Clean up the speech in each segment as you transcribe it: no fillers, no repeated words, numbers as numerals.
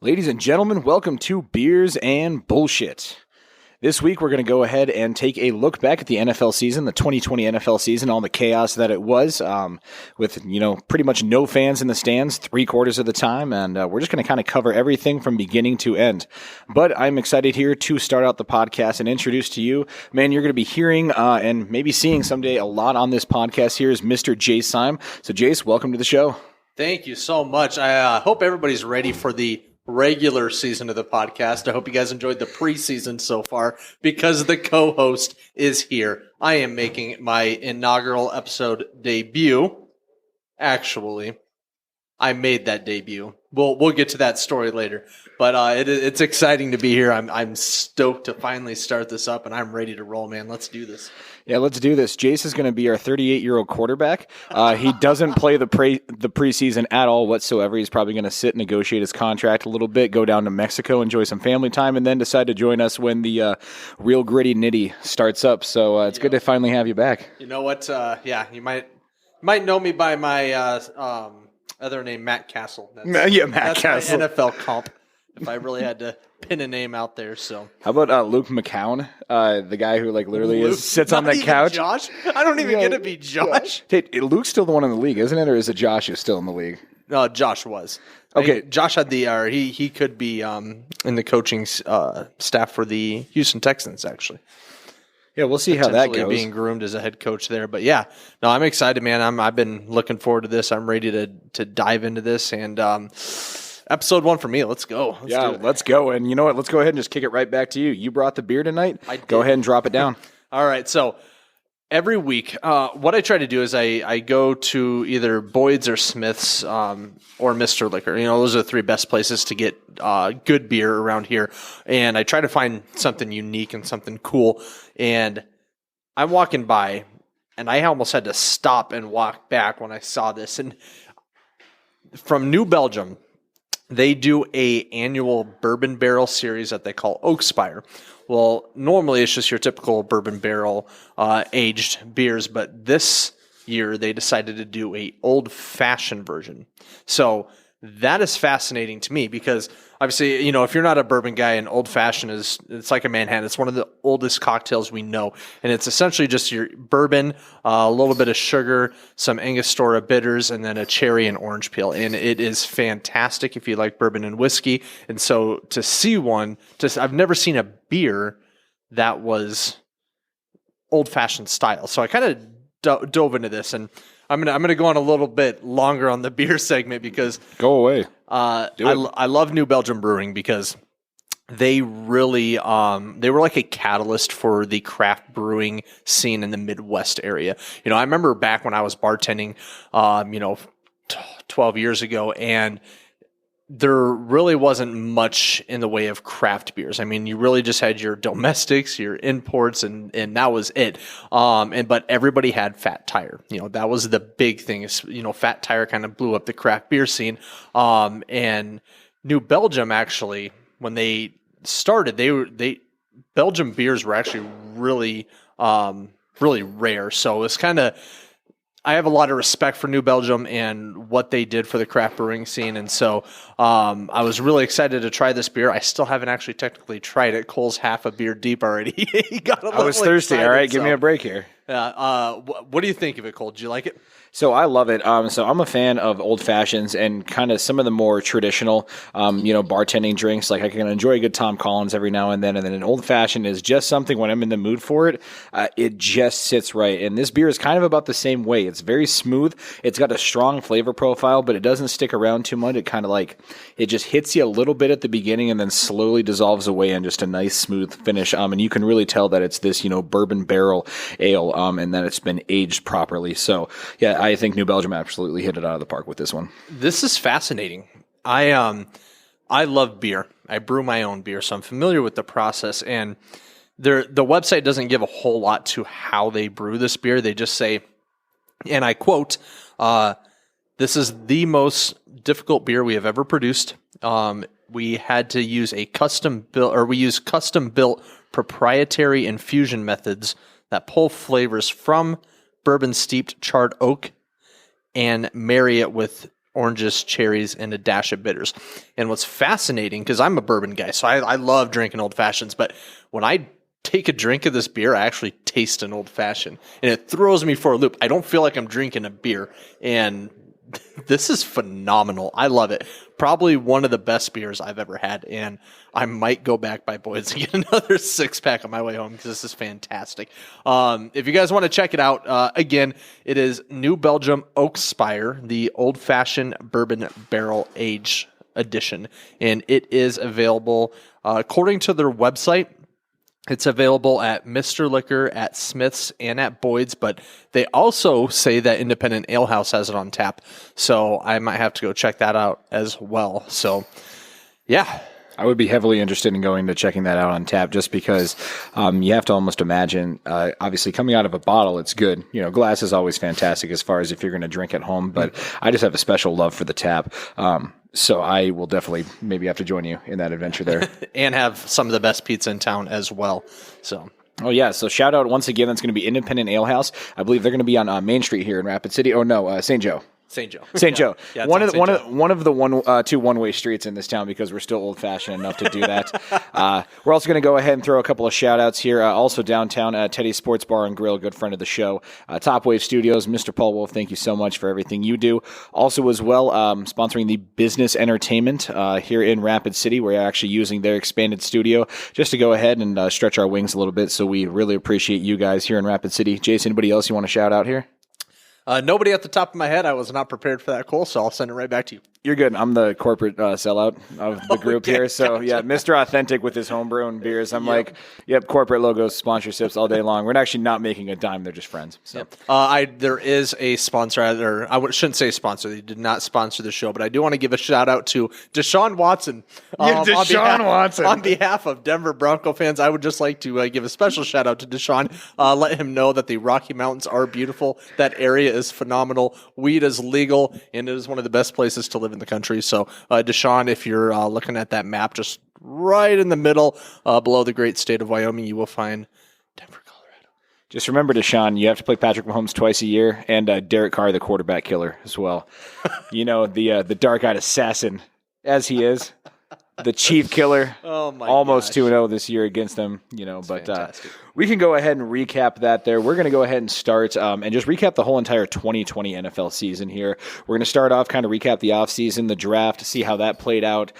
Ladies and gentlemen, welcome to Beers and Bullshit. This week, we're going to go ahead and take a look back at the NFL season, the 2020 NFL season, all the chaos that it was, with, pretty much no fans in the stands 3/4 of the time, and we're just going to kind of cover everything from beginning to end. But I'm excited here to start out the podcast and introduce to you, man, you're going to be hearing and maybe seeing someday a lot on this podcast here is Mr. Jace Sime. So, Jace, welcome to the show. Thank you so much. I hope everybody's ready for the regular season of the podcast. I hope you guys enjoyed the preseason so far because the co-host is here. I am making my inaugural episode debut. Actually, I made that debut. We'll get to that story later, but it's exciting to be here. I'm stoked to finally start this up, and I'm ready to roll, man. Let's do this. Yeah, let's do this. Jace is going to be our 38-year-old quarterback. He doesn't play the preseason at all whatsoever. He's probably going to sit, negotiate his contract a little bit, go down to Mexico, enjoy some family time, and then decide to join us when the real gritty nitty starts up. So it's good to finally have you back. You know what? You might know me by my other name, Matt Castle. Matt Castle. My NFL comp, if I really had to pin a name out there. So how about Luke McCown, the guy who literally sits on that couch? Josh? I don't even get to be Josh. Hey, Luke's still the one in the league, isn't it? Or is it Josh who's still in the league? No, Josh was. Okay. Josh had he could be in the coaching staff for the Houston Texans, actually. Yeah, we'll see how that goes. Being groomed as a head coach there, but yeah, no, I'm excited, man. I've been looking forward to this. I'm ready to dive into this, and episode 1 for me. Let's go. Let's go. And you know what? Let's go ahead and just kick it right back to you. You brought the beer tonight. I did. Go ahead and drop it down. All right. So every week, what I try to do is I go to either Boyd's or Smith's or Mr. Liquor. Those are the 3 best places to get good beer around here. And I try to find something unique and something cool. And I'm walking by, and I almost had to stop and walk back when I saw this. And from New Belgium, they do a annual bourbon barrel series that they call Oak Spire. Well, normally it's just your typical bourbon barrel aged beers, but this year they decided to do a old-fashioned version. So that is fascinating to me because obviously, if you're not a bourbon guy, an old-fashioned it's like a Manhattan. It's one of the oldest cocktails we know, and it's essentially just your bourbon, a little bit of sugar, some Angostura bitters, and then a cherry and orange peel. And it is fantastic if you like bourbon and whiskey. And so to see I've never seen a beer that was old-fashioned style. So I kind of dove into this, and I'm gonna go on a little bit longer on the beer segment because go away. I love New Belgium Brewing because they really they were like a catalyst for the craft brewing scene in the Midwest area. I remember back when I was bartending 12 years ago, and there really wasn't much in the way of craft beers. I mean, you really just had your domestics, your imports, and that was it. But everybody had Fat Tire. That was the big thing. Fat Tire kind of blew up the craft beer scene. And New Belgium actually, when they started, Belgian beers were actually really, really rare. So it's kind of, I have a lot of respect for New Belgium and what they did for the craft brewing scene. And so I was really excited to try this beer. I still haven't actually technically tried it. Cole's half a beer deep already. I was thirsty. All right, give me a break here. What do you think of it, Cole? Did you like it? So I love it. So I'm a fan of old fashions and kind of some of the more traditional, bartending drinks. Like I can enjoy a good Tom Collins every now and then an old fashioned is just something when I'm in the mood for it. It just sits right. And this beer is kind of about the same way. It's very smooth. It's got a strong flavor profile, but it doesn't stick around too much. It kind of it just hits you a little bit at the beginning and then slowly dissolves away in just a nice smooth finish. And you can really tell that it's this, bourbon barrel ale, and that it's been aged properly. So yeah, I think New Belgium absolutely hit it out of the park with this one. This is fascinating. I love beer. I brew my own beer, so I'm familiar with the process. And the website doesn't give a whole lot to how they brew this beer. They just say, and I quote, "This is the most difficult beer we have ever produced. We had to use custom built proprietary infusion methods that pull flavors from bourbon steeped charred oak and marry it with oranges, cherries, and a dash of bitters. And what's fascinating, because I'm a bourbon guy, so I love drinking old fashions, but when I take a drink of this beer, I actually taste an old fashioned, and it throws me for a loop. I don't feel like I'm drinking a beer, and this is phenomenal. I love it. Probably one of the best beers I've ever had, and I might go back by Boyd's and get another 6-pack on my way home because this is fantastic. If you guys want to check it out, again, it is New Belgium Oak Spire, the old-fashioned bourbon barrel age edition, and it is available according to their website. It's available at Mr. Liquor, at Smith's, and at Boyd's, but they also say that Independent Ale House has it on tap, so I might have to go check that out as well. So, yeah. I would be heavily interested in going to checking that out on tap just because you have to almost imagine, obviously coming out of a bottle, it's good. You know, glass is always fantastic as far as if you're going to drink at home, but I just have a special love for the tap. So I will definitely maybe have to join you in that adventure there. And have some of the best pizza in town as well. So. Oh, yeah. So shout out once again. That's going to be Independent Ale House. I believe they're going to be on Main Street here in Rapid City. Oh, no, St. Joe. St. Joe. St. Joe. Yeah, one of the two one-way streets in this town because we're still old-fashioned enough to do that. We're also going to go ahead and throw a couple of shout-outs here. Also downtown, Teddy's Sports Bar and Grill, good friend of the show. Top Wave Studios, Mr. Paul Wolf, thank you so much for everything you do. Also as well, sponsoring the Business Entertainment here in Rapid City. We're actually using their expanded studio just to go ahead and stretch our wings a little bit. So we really appreciate you guys here in Rapid City. Jace, anybody else you want to shout out here? Nobody at the top of my head. I was not prepared for that, Cole, so I'll send it right back to you. You're good. I'm the corporate sellout of the group here. So, gotcha. Yeah, Mr. Authentic with his homebrew and beers. I'm like, corporate logos, sponsorships all day long. We're actually not making a dime. They're just friends. So. There is a sponsor, or shouldn't say sponsor. They did not sponsor the show, but I do want to give a shout out to Deshaun Watson. Watson. On behalf of Denver Bronco fans, I would just like to give a special shout out to Deshaun. Let him know that the Rocky Mountains are beautiful. That area is phenomenal. Weed is legal, and it is one of the best places to live in the country. So, Deshaun, if you're looking at that map, just right in the middle, below the great state of Wyoming, you will find Denver, Colorado. Just remember, Deshaun, you have to play Patrick Mahomes twice a year, and Derrick Carr, the quarterback killer, as well. You know, the dark-eyed assassin, as he is. The chief killer, almost 2-0 this year against them, but we can go ahead and recap that there. We're going to go ahead and start and just recap the whole entire 2020 NFL season here. We're going to start off, kind of recap the offseason, the draft, see how that played out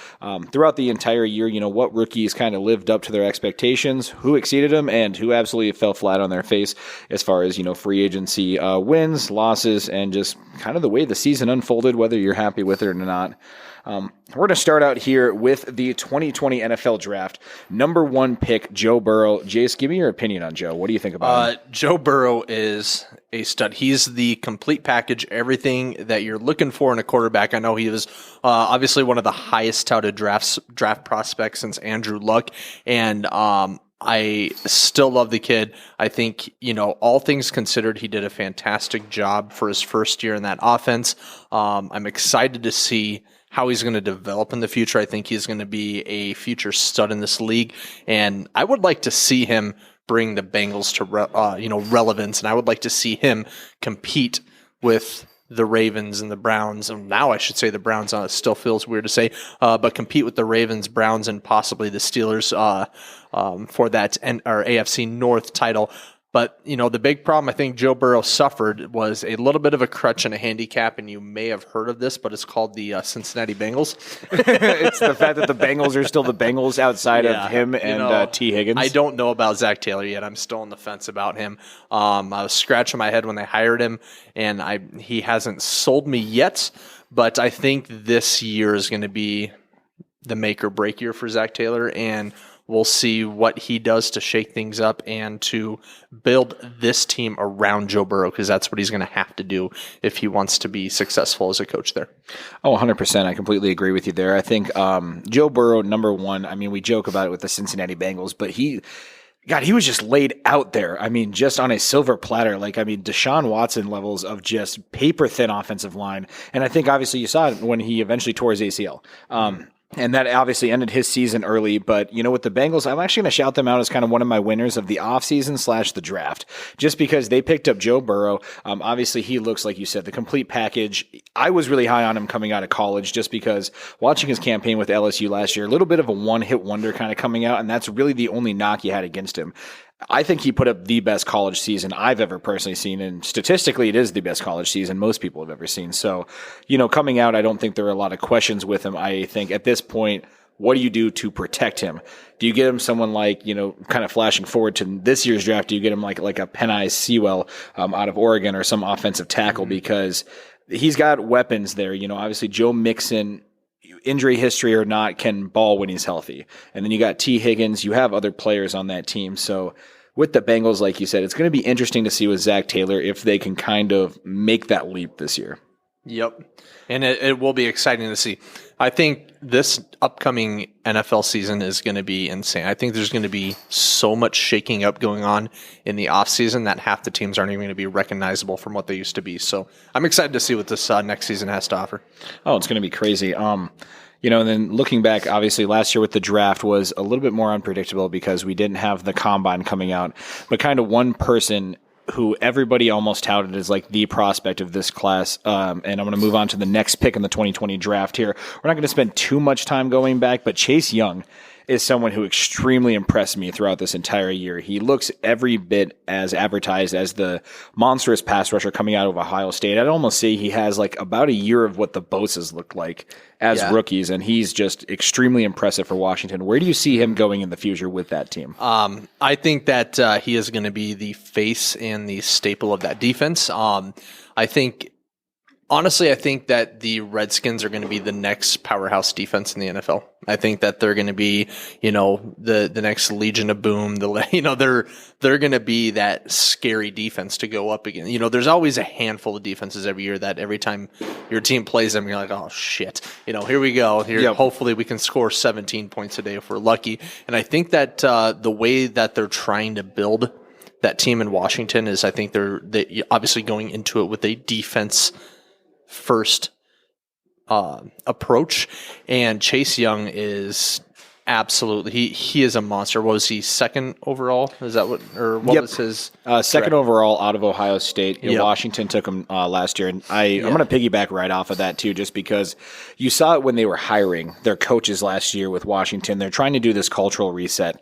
throughout the entire year, what rookies kind of lived up to their expectations, who exceeded them, and who absolutely fell flat on their face as far as, free agency wins, losses, and just kind of the way the season unfolded, whether you're happy with it or not. We're going to start out here with the 2020 NFL Draft. Number 1 pick, Joe Burrow. Jace, give me your opinion on Joe. What do you think about him? Joe Burrow is a stud. He's the complete package, everything that you're looking for in a quarterback. I know he was obviously one of the highest touted draft prospects since Andrew Luck, and I still love the kid. I think, all things considered, he did a fantastic job for his first year in that offense. I'm excited to see how he's going to develop in the future. I think he's going to be a future stud in this league, and I would like to see him bring the Bengals to relevance, and I would like to see him compete with the Ravens and the Browns. And now I should say the Browns. Still feels weird to say, but compete with the Ravens, Browns, and possibly the Steelers for that AFC North title. But, the big problem I think Joe Burrow suffered was a little bit of a crutch and a handicap, and you may have heard of this, but it's called the Cincinnati Bengals. It's the fact that the Bengals are still the Bengals outside of him and T. Higgins. I don't know about Zach Taylor yet. I'm still on the fence about him. I was scratching my head when they hired him, and he hasn't sold me yet, but I think this year is going to be the make or break year for Zach Taylor, and we'll see what he does to shake things up and to build this team around Joe Burrow, because that's what he's going to have to do if he wants to be successful as a coach there. Oh, 100%. I completely agree with you there. I think Joe Burrow, number 1, we joke about it with the Cincinnati Bengals, but he was just laid out there. Just on a silver platter. Deshaun Watson levels of just paper-thin offensive line. And I think, obviously, you saw it when he eventually tore his ACL. And that obviously ended his season early. But, with the Bengals, I'm actually going to shout them out as kind of one of my winners of the offseason / the draft, just because they picked up Joe Burrow. Obviously, he looks, like you said, the complete package. I was really high on him coming out of college just because watching his campaign with LSU last year, a little bit of a one-hit wonder kind of coming out, and that's really the only knock you had against him. I think he put up the best college season I've ever personally seen, and statistically, it is the best college season most people have ever seen. So, coming out, I don't think there are a lot of questions with him. I think at this point, what do you do to protect him? Do you get him someone like, kind of flashing forward to this year's draft, do you get him like a Penei Sewell out of Oregon or some offensive tackle? Because he's got weapons there. Obviously Joe Mixon, injury history or not, can ball when he's healthy. And then you got T. Higgins. You have other players on that team. So with the Bengals, like you said, it's going to be interesting to see with Zach Taylor if they can kind of make that leap this year. Yep. And it will be exciting to see. I think this upcoming NFL season is going to be insane. I think there's going to be so much shaking up going on in the offseason that half the teams aren't even going to be recognizable from what they used to be. So I'm excited to see what this next season has to offer. Oh, it's going to be crazy. And then looking back, obviously last year with the draft was a little bit more unpredictable because we didn't have the combine coming out, but kind of one person who everybody almost touted as like the prospect of this class. And I'm going to move on to the next pick in the 2020 draft here. We're not going to spend too much time going back, but Chase Young is someone who extremely impressed me throughout this entire year. He looks every bit as advertised as the monstrous pass rusher coming out of Ohio State. I'd almost say he has like about a year of what the Bosa's looked like as rookies, and he's just extremely impressive for Washington. Where do you see him going in the future with that team? I think that he is going to be the face and the staple of that defense. Honestly, I think that the Redskins are going to be the next powerhouse defense in the NFL. I think that they're going to be, the next Legion of Boom. They're going to be that scary defense to go up against. There's always a handful of defenses every year that every time your team plays them, you're like, oh shit, here we go. Hopefully we can score 17 points a day if we're lucky. And I think that the way that they're trying to build that team in Washington is, I think they're obviously going into it with a defense first approach, and Chase Young is absolutely he is a monster. What was he, second overall? Is that what, or what was his second overall out of Ohio State? Washington took him last year, and I'm going to piggyback right off of that too, just because you saw it when they were hiring their coaches last year with Washington. They're trying to do this cultural reset.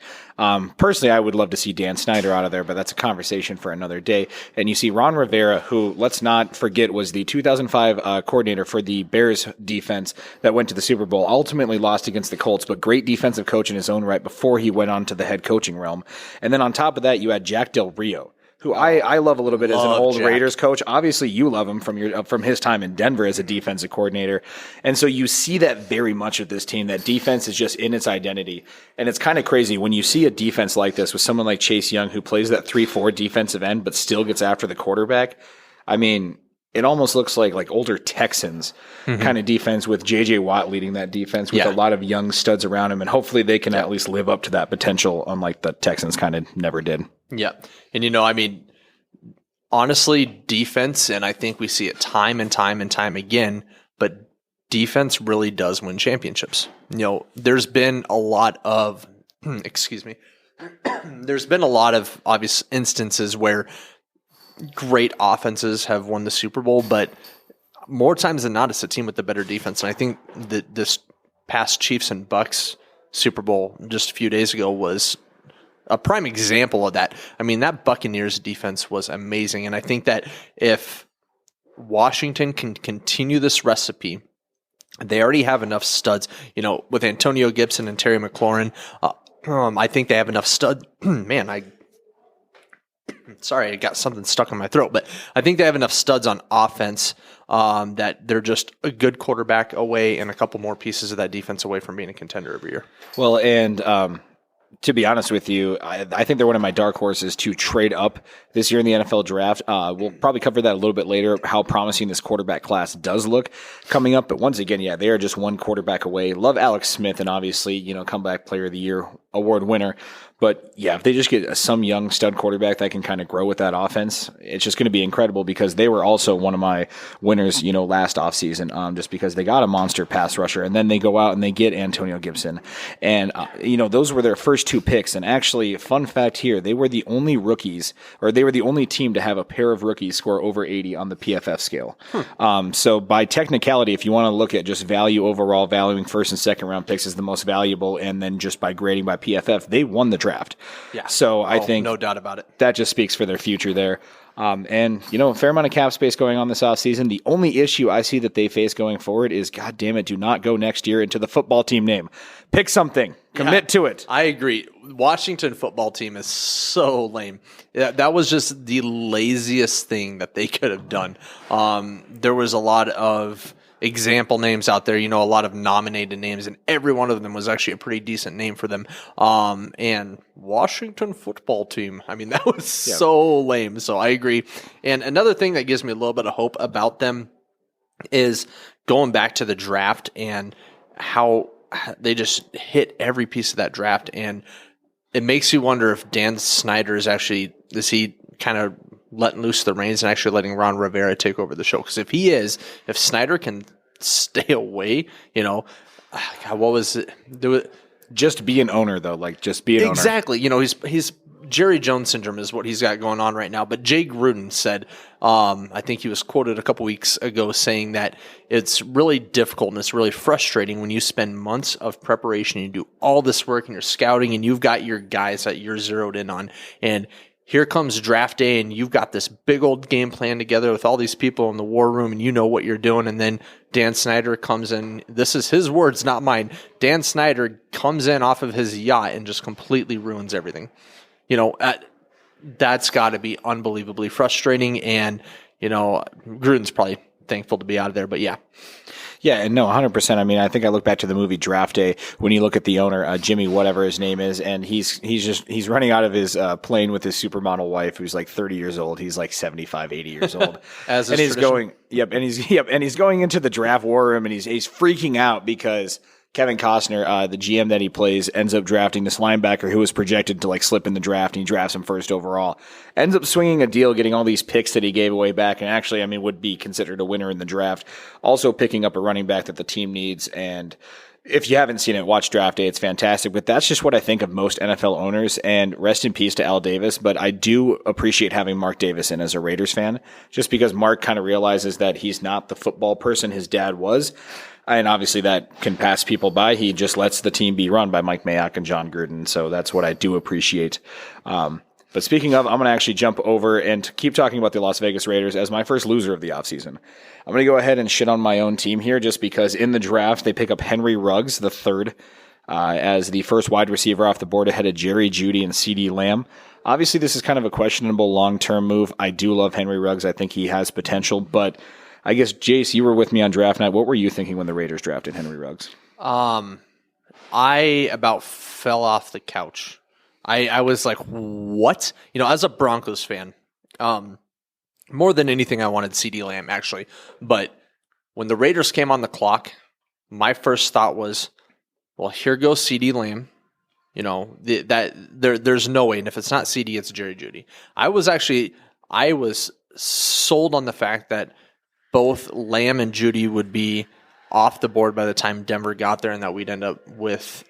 Personally, I would love to see Dan Snyder out of there, but that's a conversation for another day. And you see Ron Rivera, who, let's not forget, was the 2005 coordinator for the Bears defense that went to the Super Bowl, ultimately lost against the Colts, but great defensive coach in his own right before he went on to the head coaching realm. And then on top of that, you had Jack Del Rio, who I love a little bit as an old Jack. Raiders coach. Obviously, you love him from his time in Denver as a defensive coordinator. And so you see that very much with this team. That defense is just in its identity. And it's kind of crazy when you see a defense like this with someone like Chase Young, who plays that 3-4 defensive end but still gets after the quarterback. I mean, it almost looks like older Texans kind of defense, with J.J. Watt leading that defense with a lot of young studs around him. And hopefully they can at least live up to that potential, unlike the Texans kind of never did. Yeah. And, honestly, defense, and I think we see it time and time and time again, but defense really does win championships. There's been a lot of, there's been a lot of obvious instances where great offenses have won the Super Bowl, but more times than not, it's a team with the better defense. And I think that this past Chiefs and Bucks Super Bowl just a few days ago was a prime example of that. I mean, that Buccaneers defense was amazing. And I think that if Washington can continue this recipe, they already have enough studs, with Antonio Gibson and Terry McLaurin. I think they have enough stud. Sorry, I got something stuck in my throat, but I think they have enough studs on offense that they're just a good quarterback away and a couple more pieces of that defense away from being a contender every year. Well, and To be honest with you, I think they're one of my dark horses to trade up this year in the NFL draft. We'll probably cover that a little bit later, how promising this quarterback class does look coming up. But once again, yeah, they are just one quarterback away. Love Alex Smith and obviously, comeback player of the year award winner. But yeah, if they just get some young stud quarterback that can kind of grow with that offense, it's just going to be incredible because they were also one of my winners, last offseason, just because they got a monster pass rusher and then they go out and they get Antonio Gibson. And, those were their first two picks. And actually, fun fact here, they were the only rookies, or they were the only team to have a pair of rookies score over 80 on the PFF scale. So by technicality, if you want to look at just value overall, valuing first and second round picks is the most valuable. And then just by grading by PFF, they won the draft. Yeah. So I think no doubt about it. That just speaks for their future there. And a fair amount of cap space going on this offseason. The only issue I see that they face going forward is, God damn it, do not go next year into the football team name. Pick something. Commit to it. I agree. Washington football team is so lame. That was just the laziest thing that they could have done. There was a lot of example names out there, a lot of nominated names, and every one of them was actually a pretty decent name for them. And Washington football team, that was so lame. So I agree. And another thing that gives me a little bit of hope about them is going back to the draft and how they just hit every piece of that draft. And it makes you wonder if Dan Snyder is he kind of letting loose the reins and actually letting Ron Rivera take over the show. Because if Snyder can stay away, God, what was it? Just be an owner, though. Just be an owner. Exactly. He's Jerry Jones syndrome is what he's got going on right now. But Jay Gruden said, I think he was quoted a couple weeks ago saying that it's really difficult and it's really frustrating when you spend months of preparation and you do all this work and you're scouting and you've got your guys that you're zeroed in on, and here comes draft day and you've got this big old game plan together with all these people in the war room and you know what you're doing. And then Dan Snyder comes in. This is his words, not mine. Dan Snyder comes in off of his yacht and just completely ruins everything. That's got to be unbelievably frustrating. And, Gruden's probably thankful to be out of there, but yeah. Yeah, and no, 100%. I think I look back to the movie Draft Day when you look at the owner, Jimmy, whatever his name is, and he's running out of his plane with his supermodel wife, who's like 30 years old. He's like 75, 80 years old, and he's going into the draft war room, and he's freaking out because Kevin Costner, the GM that he plays, ends up drafting this linebacker who was projected to slip in the draft, and he drafts him first overall. Ends up swinging a deal, getting all these picks that he gave away back, and actually, would be considered a winner in the draft. Also picking up a running back that the team needs, and if you haven't seen it, watch Draft Day. It's fantastic, but that's just what I think of most NFL owners, and rest in peace to Al Davis, but I do appreciate having Mark Davis in as a Raiders fan, just because Mark kind of realizes that he's not the football person his dad was. And obviously that can pass people by. He just lets the team be run by Mike Mayock and John Gruden. So that's what I do appreciate. But speaking of, I'm going to actually jump over and keep talking about the Las Vegas Raiders as my first loser of the offseason. I'm going to go ahead and shit on my own team here just because in the draft they pick up Henry Ruggs, the third, as the first wide receiver off the board ahead of Jerry Jeudy and CeeDee Lamb. Obviously, this is kind of a questionable long-term move. I do love Henry Ruggs. I think he has potential, but I guess, Jace, you were with me on draft night. What were you thinking when the Raiders drafted Henry Ruggs? I about fell off the couch. I was like, what? As a Broncos fan, more than anything, I wanted CeeDee Lamb, actually. But when the Raiders came on the clock, my first thought was, well, here goes CeeDee Lamb. There's no way. And if it's not CeeDee, it's Jerry Jeudy. I was sold on the fact that both Lamb and Jeudy would be off the board by the time Denver got there, and that we'd end up with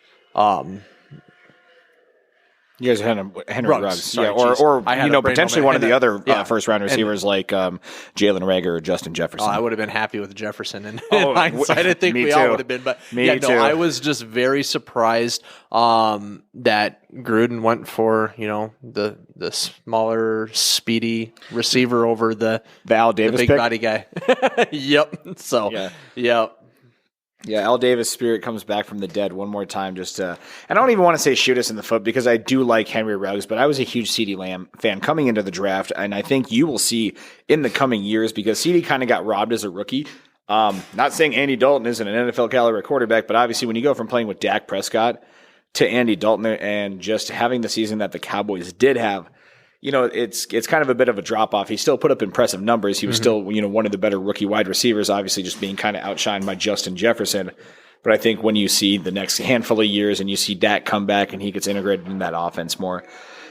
you guys had Henry Ruggs. Sorry, or potentially one of the other first-round receivers like Jalen Reagor or Justin Jefferson. I would have been happy with Jefferson. And hindsight, I think we all would have been. But I was just very surprised that Gruden went for the smaller, speedy receiver over the Al Davis big pick? Body guy. Yep. So yep. Yeah, Al Davis' spirit comes back from the dead one more time. And I don't even want to say shoot us in the foot because I do like Henry Ruggs, but I was a huge CeeDee Lamb fan coming into the draft, and I think you will see in the coming years because CeeDee kind of got robbed as a rookie. Not saying Andy Dalton isn't an NFL caliber quarterback, but obviously when you go from playing with Dak Prescott to Andy Dalton and just having the season that the Cowboys did have, it's kind of a bit of a drop off. He still put up impressive numbers. He was still, one of the better rookie wide receivers, obviously just being kind of outshined by Justin Jefferson. But I think when you see the next handful of years and you see Dak come back and he gets integrated in that offense more,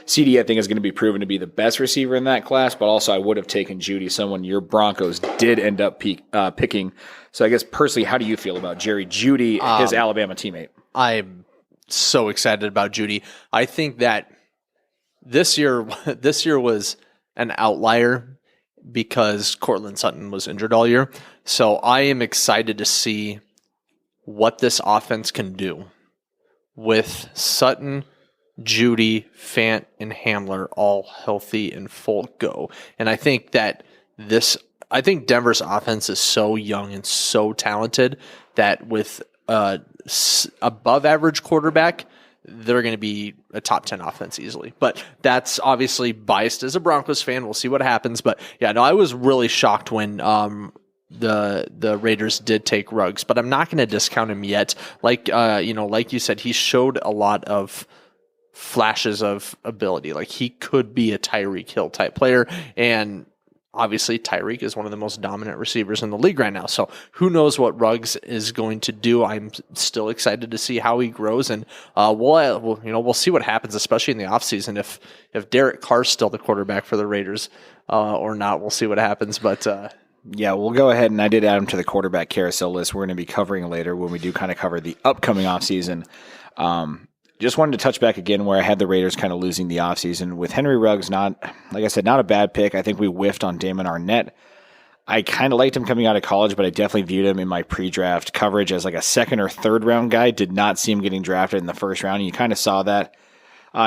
CD, I think, is going to be proven to be the best receiver in that class, but also I would have taken Jeudy, someone your Broncos did end up picking. So I guess personally, how do you feel about Jerry Jeudy, his Alabama teammate? I'm so excited about Jeudy. I think that this year was an outlier because Courtland Sutton was injured all year. So I am excited to see what this offense can do with Sutton, Jeudy, Fant, and Hamler all healthy and full go. And I think that Denver's offense is so young and so talented that with above average quarterback, they're going to be a top 10 offense easily. But that's obviously biased as a Broncos fan. We'll see what happens. But yeah, no, I was really shocked when the Raiders did take Ruggs, but I'm not going to discount him yet. Like you said, he showed a lot of flashes of ability. Like he could be a Tyreek Hill type player, and obviously Tyreek is one of the most dominant receivers in the league right now. So who knows what Ruggs is going to do? I'm still excited to see how he grows, and we'll see what happens, especially in the offseason. If Derrick Carr's still the quarterback for the Raiders or not, we'll see what happens. But yeah, we'll go ahead, and I did add him to the quarterback carousel list we're going to be covering later when we do kind of cover the upcoming offseason. Just wanted to touch back again where I had the Raiders kind of losing the offseason. With Henry Ruggs, like I said, not a bad pick. I think we whiffed on Damon Arnett. I kind of liked him coming out of college, but I definitely viewed him in my pre-draft coverage as like a second or third round guy. Did not see him getting drafted in the first round, and you kind of saw that.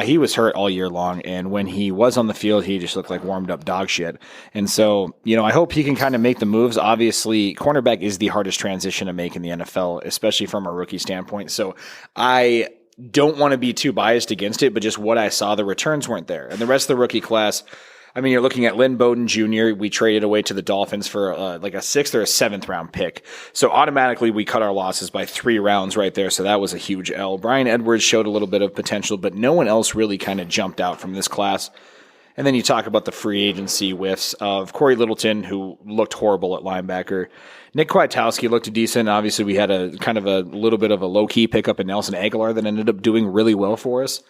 He was hurt all year long, and when he was on the field, he just looked like warmed up dog shit. And so, I hope he can kind of make the moves. Obviously, cornerback is the hardest transition to make in the NFL, especially from a rookie standpoint. So I don't want to be too biased against it, but just what I saw, the returns weren't there. And the rest of the rookie class, I mean, you're looking at Lynn Bowden Jr. We traded away to the Dolphins for like a 6th or a 7th round pick. So automatically we cut our losses by 3 rounds right there. So that was a huge L. Brian Edwards showed a little bit of potential, but no one else really kind of jumped out from this class. And then you talk about the free agency whiffs of Corey Littleton, who looked horrible at linebacker. Nick Kwiatkowski looked decent. Obviously, we had a kind of a little bit of a low-key pickup in Nelson Aguilar that ended up doing really well for us.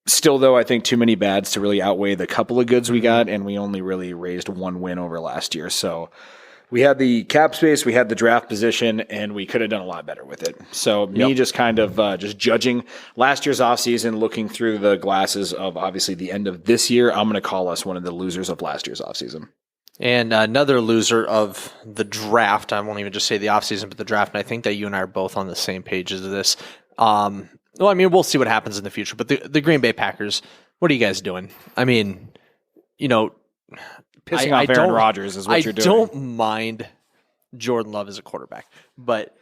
Still, though, I think too many bads to really outweigh the couple of goods we got, and we only really raised 1 win over last year. So we had the cap space, we had the draft position, and we could have done a lot better with it. So me just kind of just judging last year's offseason, looking through the glasses of obviously the end of this year, I'm going to call us one of the losers of last year's offseason. And another loser of the draft, I won't even just say the offseason, but the draft, and I think that you and I are both on the same page as this. Well, I mean, we'll see what happens in the future, but the Green Bay Packers, what are you guys doing? I mean, Pissing off Aaron Rodgers is what you're doing. I don't mind Jordan Love as a quarterback, but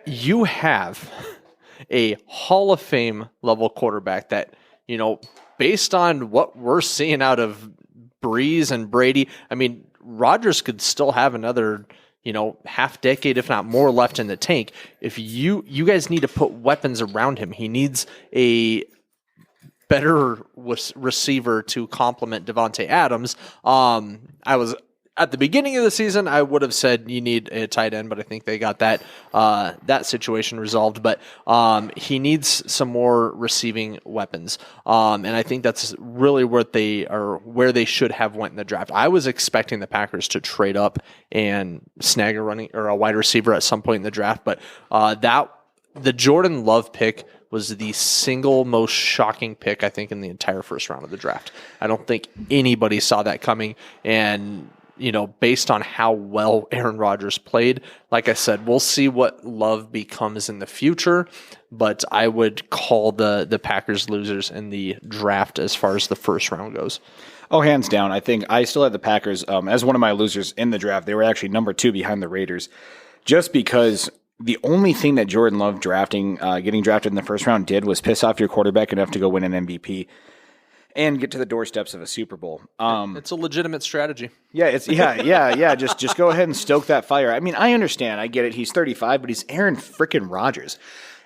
you have a Hall of Fame level quarterback that, based on what we're seeing out of Brees and Brady, I mean, Rodgers could still have another, half decade, if not more, left in the tank. If you guys need to put weapons around him, he needs a better receiver to complement Devontae Adams. At the beginning of the season, I would have said you need a tight end, but I think they got that situation resolved. But he needs some more receiving weapons, and I think that's really where they should have went in the draft. I was expecting the Packers to trade up and snag a wide receiver at some point in the draft, but the Jordan Love pick was the single most shocking pick, I think, in the entire first round of the draft. I don't think anybody saw that coming, and based on how well Aaron Rodgers played, like I said, we'll see what Love becomes in the future, but I would call the Packers losers in the draft as far as the first round goes. Oh, hands down. I think I still had the Packers as one of my losers in the draft. They were actually number 2 behind the Raiders, just because the only thing that Jordan Love getting drafted in the first round did was piss off your quarterback enough to go win an MVP. and get to the doorsteps of a Super Bowl. It's a legitimate strategy. Yeah, Just go ahead and stoke that fire. I mean, I understand. I get it. He's 35, but he's Aaron frickin' Rodgers.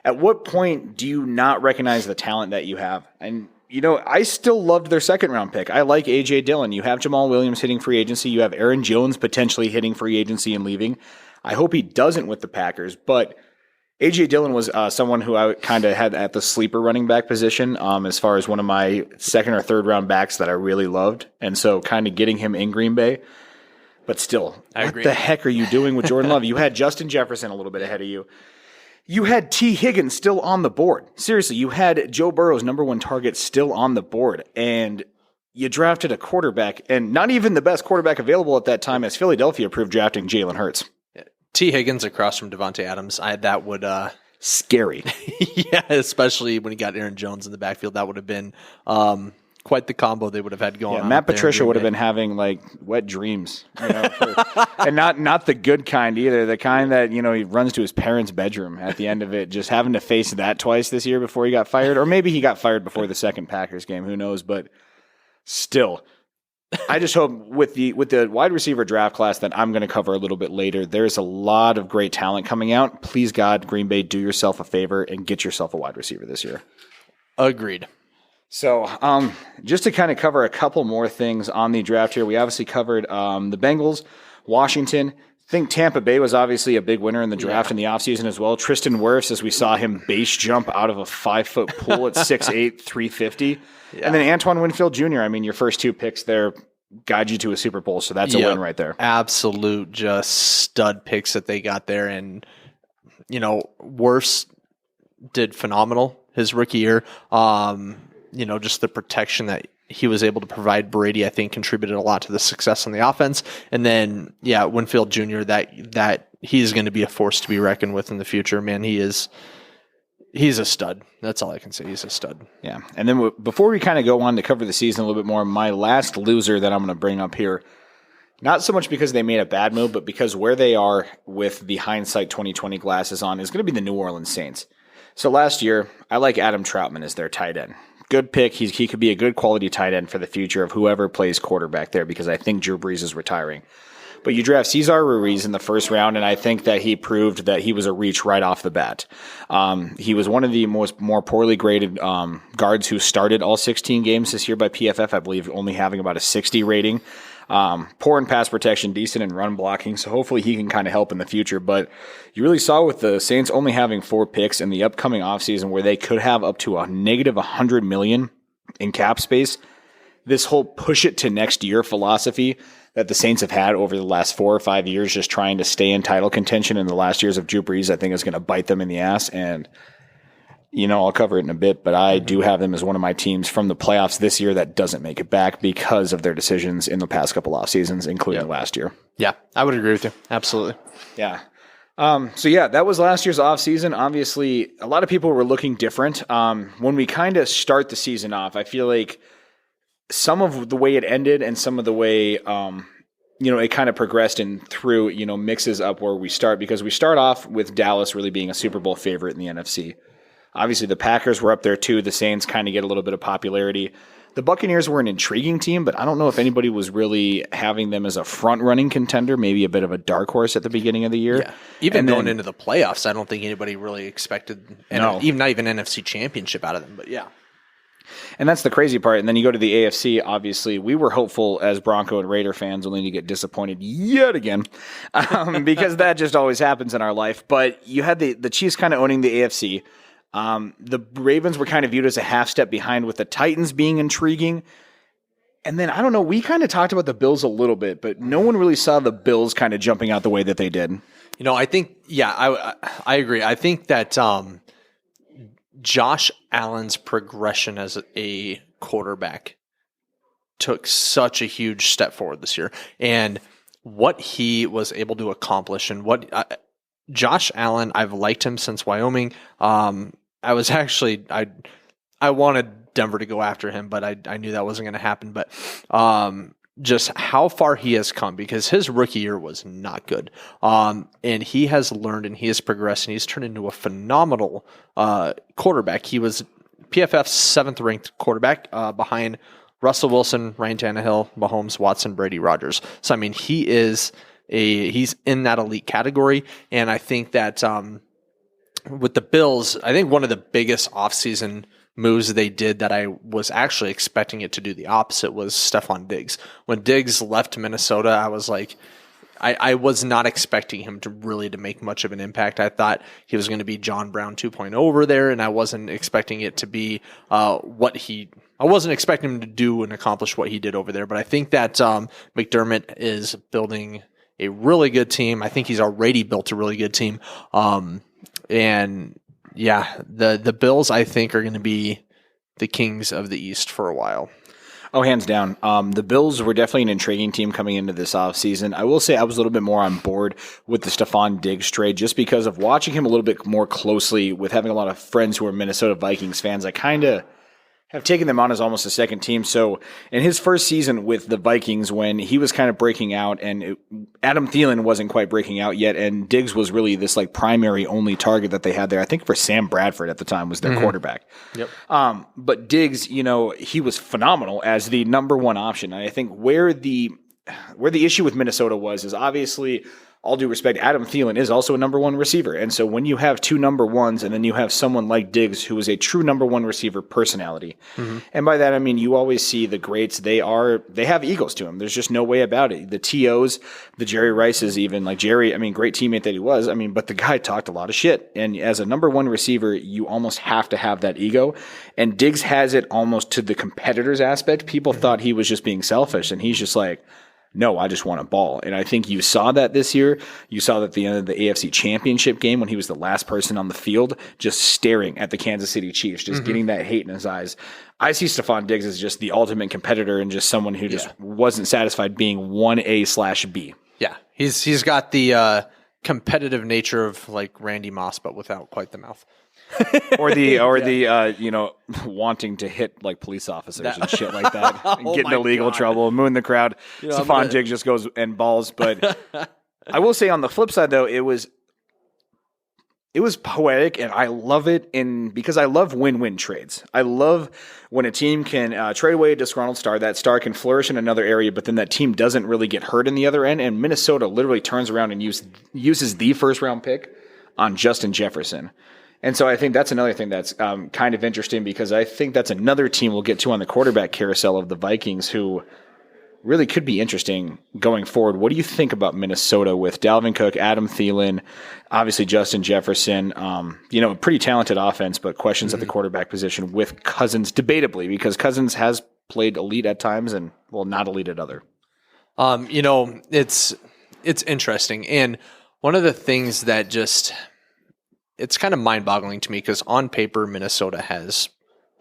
At what point do you not recognize the talent that you have? And, I still loved their second-round pick. I like A.J. Dillon. You have Jamal Williams hitting free agency. You have Aaron Jones potentially hitting free agency and leaving. I hope he doesn't with the Packers, but A.J. Dillon was someone who I kind of had at the sleeper running back position as far as one of my second or third round backs that I really loved. And so kind of getting him in Green Bay. But still, what the heck are you doing with Jordan Love? You had Justin Jefferson a little bit ahead of you. You had T. Higgins still on the board. Seriously, you had Joe Burrow's number one target still on the board. And you drafted a quarterback, and not even the best quarterback available at that time, as Philadelphia approved drafting Jalen Hurts. T. Higgins across from Devontae Adams. That would scary. Yeah, especially when he got Aaron Jones in the backfield. That would have been quite the combo they would have had going on. Matt Patricia would have been having like wet dreams, and not the good kind either. The kind that he runs to his parents' bedroom at the end of it, just having to face that twice this year before he got fired, or maybe he got fired before the second Packers game. Who knows? But still. I just hope with the wide receiver draft class that I'm going to cover a little bit later, there's a lot of great talent coming out. Please, God, Green Bay, do yourself a favor and get yourself a wide receiver this year. Agreed. So just to kind of cover a couple more things on the draft here, we obviously covered the Bengals, Washington. I think Tampa Bay was obviously a big winner in the draft in the offseason as well. Tristan Wirfs, as we saw him base jump out of a 5-foot pool at 6'8", 350. Yeah. And then Antoine Winfield Jr., I mean, your first two picks there guide you to a Super Bowl, so that's a win right there. Absolute just stud picks that they got there. And, Wirfs did phenomenal his rookie year. Just the protection that he was able to provide Brady, I think, contributed a lot to the success on the offense. And then, Winfield Jr., that he's going to be a force to be reckoned with in the future. Man, he's a stud. That's all I can say. He's a stud. Yeah. And then before we kind of go on to cover the season a little bit more, my last loser that I'm going to bring up here, not so much because they made a bad move, but because where they are with the hindsight 2020 glasses on is going to be the New Orleans Saints. So last year, I like Adam Troutman as their tight end. Good pick. He could be a good quality tight end for the future of whoever plays quarterback there because I think Drew Brees is retiring. But you draft Cesar Ruiz in the first round, and I think that he proved that he was a reach right off the bat. He was one of the more poorly graded guards who started all 16 games this year by PFF, I believe, only having about a 60 rating. Poor in pass protection, decent in run blocking, so hopefully he can kind of help in the future. But you really saw with the Saints only having 4 picks in the upcoming offseason where they could have up to a negative $100 million in cap space, this whole push it to next year philosophy that the Saints have had over the last 4 or 5 years, just trying to stay in title contention in the last years of Drew Brees, I think is going to bite them in the ass. And, I'll cover it in a bit, but I do have them as one of my teams from the playoffs this year that doesn't make it back because of their decisions in the past couple off seasons, including last year. Yeah, I would agree with you. Absolutely. Yeah. That was last year's off season. Obviously, a lot of people were looking different. When we kind of start the season off, I feel like some of the way it ended and some of the way, it kind of progressed and through, mixes up where we start, because we start off with Dallas really being a Super Bowl favorite in the NFC. Obviously, the Packers were up there too. The Saints kind of get a little bit of popularity. The Buccaneers were an intriguing team, but I don't know if anybody was really having them as a front-running contender, maybe a bit of a dark horse at the beginning of the year. Yeah. Even going into the playoffs, I don't think anybody really expected, not even NFC Championship out of them, but yeah. And that's the crazy part. And then you go to the AFC, obviously, we were hopeful as Bronco and Raider fans only to get disappointed yet again because that just always happens in our life. But you had the Chiefs kind of owning the AFC. The Ravens were kind of viewed as a half step behind, with the Titans being intriguing. And then, I don't know, we kind of talked about the Bills a little bit, but no one really saw the Bills kind of jumping out the way that they did. I think, I agree. I think that Josh Allen's progression as a quarterback took such a huge step forward this year. And what he was able to accomplish and what Josh Allen, I've liked him since Wyoming. I wanted Denver to go after him, but I knew that wasn't going to happen. But just how far he has come, because his rookie year was not good. And he has learned and he has progressed and he's turned into a phenomenal quarterback. He was PFF's 7th ranked quarterback behind Russell Wilson, Ryan Tannehill, Mahomes, Watson, Brady, Rodgers. So, I mean, he's in that elite category. And I think that with the Bills, I think one of the biggest offseason moves they did that I was actually expecting it to do the opposite was Stephon Diggs. When Diggs left Minnesota, I was like, I was not expecting him to make much of an impact. I thought he was going to be John Brown 2.0 over there, and I wasn't expecting it to be I wasn't expecting him to do and accomplish what he did over there. But I think that McDermott is building a really good team. I think he's already built a really good team. And yeah, the Bills, I think, are going to be the kings of the East for a while. Oh, hands down. The Bills were definitely an intriguing team coming into this offseason. I will say I was a little bit more on board with the Stephon Diggs trade just because of watching him a little bit more closely with having a lot of friends who are Minnesota Vikings fans. I kind of have taken them on as almost a second team. So in his first season with the Vikings, when he was kind of breaking out and Adam Thielen wasn't quite breaking out yet, and Diggs was really this like primary only target that they had there. I think for Sam Bradford at the time was their quarterback. Yep. But Diggs, he was phenomenal as the number one option. And I think where the issue with Minnesota is obviously, all due respect, Adam Thielen is also a number one receiver. And so when you have two number ones and then you have someone like Diggs who is a true number one receiver personality, and by that I mean you always see the greats, they have egos to them. There's just no way about it. The TOs, the Jerry Rices even, like Jerry, great teammate that he was, but the guy talked a lot of shit. And as a number one receiver, you almost have to have that ego. And Diggs has it almost to the competitor's aspect. People thought he was just being selfish, and he's just like, no, I just want a ball. And I think you saw that this year. You saw that at the end of the AFC Championship game when he was the last person on the field, just staring at the Kansas City Chiefs, just getting that hate in his eyes. I see Stephon Diggs as just the ultimate competitor and just someone who just wasn't satisfied being 1A/B. Yeah, he's got the competitive nature of like Randy Moss, but without quite the mouth. or the wanting to hit like police officers and shit like that and get in illegal trouble, mooing the crowd. Stephon Diggs just goes and balls. But I will say on the flip side though, it was poetic, and I love it because I love win-win trades. I love when a team can trade away a disgruntled star. That star can flourish in another area, but then that team doesn't really get hurt in the other end. And Minnesota literally turns around and uses the first-round pick on Justin Jefferson. And so I think that's another thing that's kind of interesting, because I think that's another team we'll get to on the quarterback carousel of the Vikings who really could be interesting going forward. What do you think about Minnesota with Dalvin Cook, Adam Thielen, obviously Justin Jefferson, a pretty talented offense, but questions at the quarterback position with Cousins, debatably, because Cousins has played elite at times and, not elite at other. It's interesting. And one of the things that it's kind of mind-boggling to me, because on paper, Minnesota has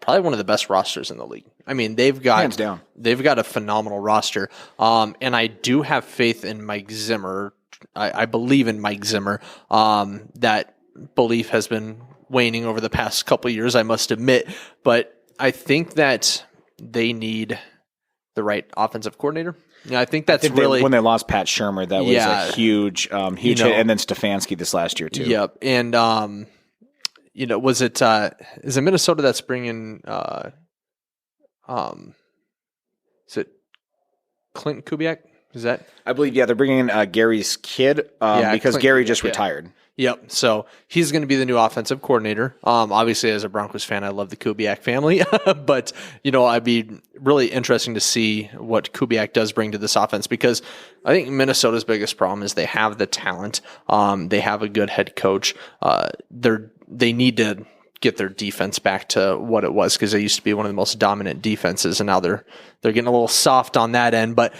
probably one of the best rosters in the league. They've got hands down. They've got a phenomenal roster, and I do have faith in Mike Zimmer. I believe in Mike Zimmer. That belief has been waning over the past couple of years, I must admit, but I think that they need the right offensive coordinator. I think when they lost Pat Shurmur, that was a huge hit, and then Stefanski this last year too. Yep, and is it Minnesota that's bringing? Is it Clinton Kubiak? Is that? I believe they're bringing in Gary's kid because Clinton Gary just retired. Yep. So he's going to be the new offensive coordinator. Obviously, as a Broncos fan, I love the Kubiak family, but I'd be really interesting to see what Kubiak does bring to this offense, because I think Minnesota's biggest problem is they have the talent. They have a good head coach. They need to get their defense back to what it was, because they used to be one of the most dominant defenses, and now they're getting a little soft on that end. But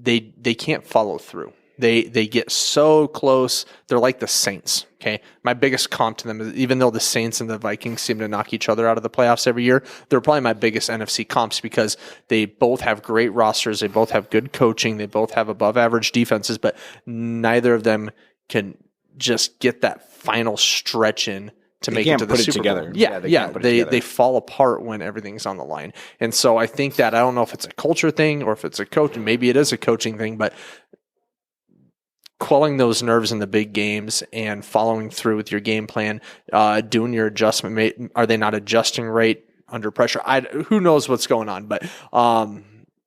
they can't follow through. They get so close. They're like the Saints. Okay, my biggest comp to them is, even though the Saints and the Vikings seem to knock each other out of the playoffs every year, they're probably my biggest NFC comps, because they both have great rosters. They both have good coaching. They both have above average defenses, but neither of them can just get that final stretch in to make it to the Super Bowl. They fall apart when everything's on the line. And so I think that, I don't know if it's a culture thing or if it's a coach, and maybe it is a coaching thing, but quelling those nerves in the big games and following through with your game plan, doing your adjustment. Are they not adjusting right? under pressure. Who knows what's going on, but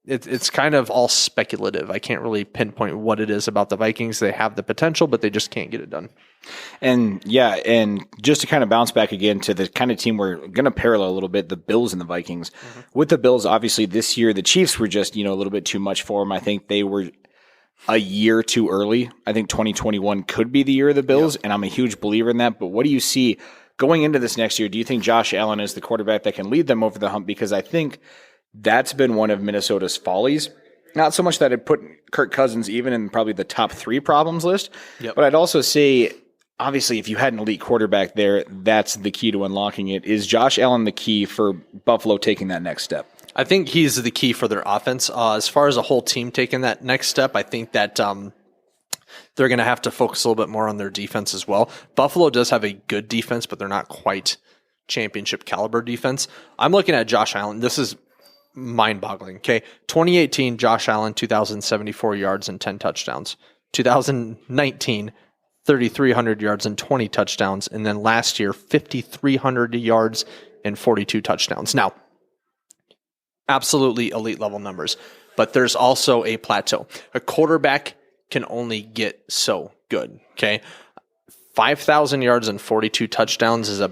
it's kind of all speculative. I can't really pinpoint what it is about the Vikings. They have the potential, but they just can't get it done. And and just to kind of bounce back again to the kind of team we're going to parallel a little bit, the Bills and the Vikings. With the Bills, obviously this year, the Chiefs were just, a little bit too much for them. I think they were a year too early. I think 2021 could be the year of the Bills, and I'm a huge believer in that. But what do you see going into this next year? Do you think Josh Allen is the quarterback that can lead them over the hump? Because I think that's been one of Minnesota's follies. Not so much that I'd put Kirk Cousins even in probably the top 3 problems list, but I'd also say, obviously, if you had an elite quarterback there, that's the key to unlocking it. Is Josh Allen the key for Buffalo taking that next step? I think he's the key for their offense. As far as a whole team taking that next step, I think that they're going to have to focus a little bit more on their defense as well. Buffalo does have a good defense, but they're not quite championship caliber defense. I'm looking at Josh Allen. This is mind-boggling. Okay, 2018, Josh Allen, 2,074 yards and 10 touchdowns. 2019, 3,300 yards and 20 touchdowns. And then last year, 5,300 yards and 42 touchdowns. Now, absolutely elite level numbers, but there's also a plateau. A quarterback can only get so good. Okay, 5,000 yards and 42 touchdowns is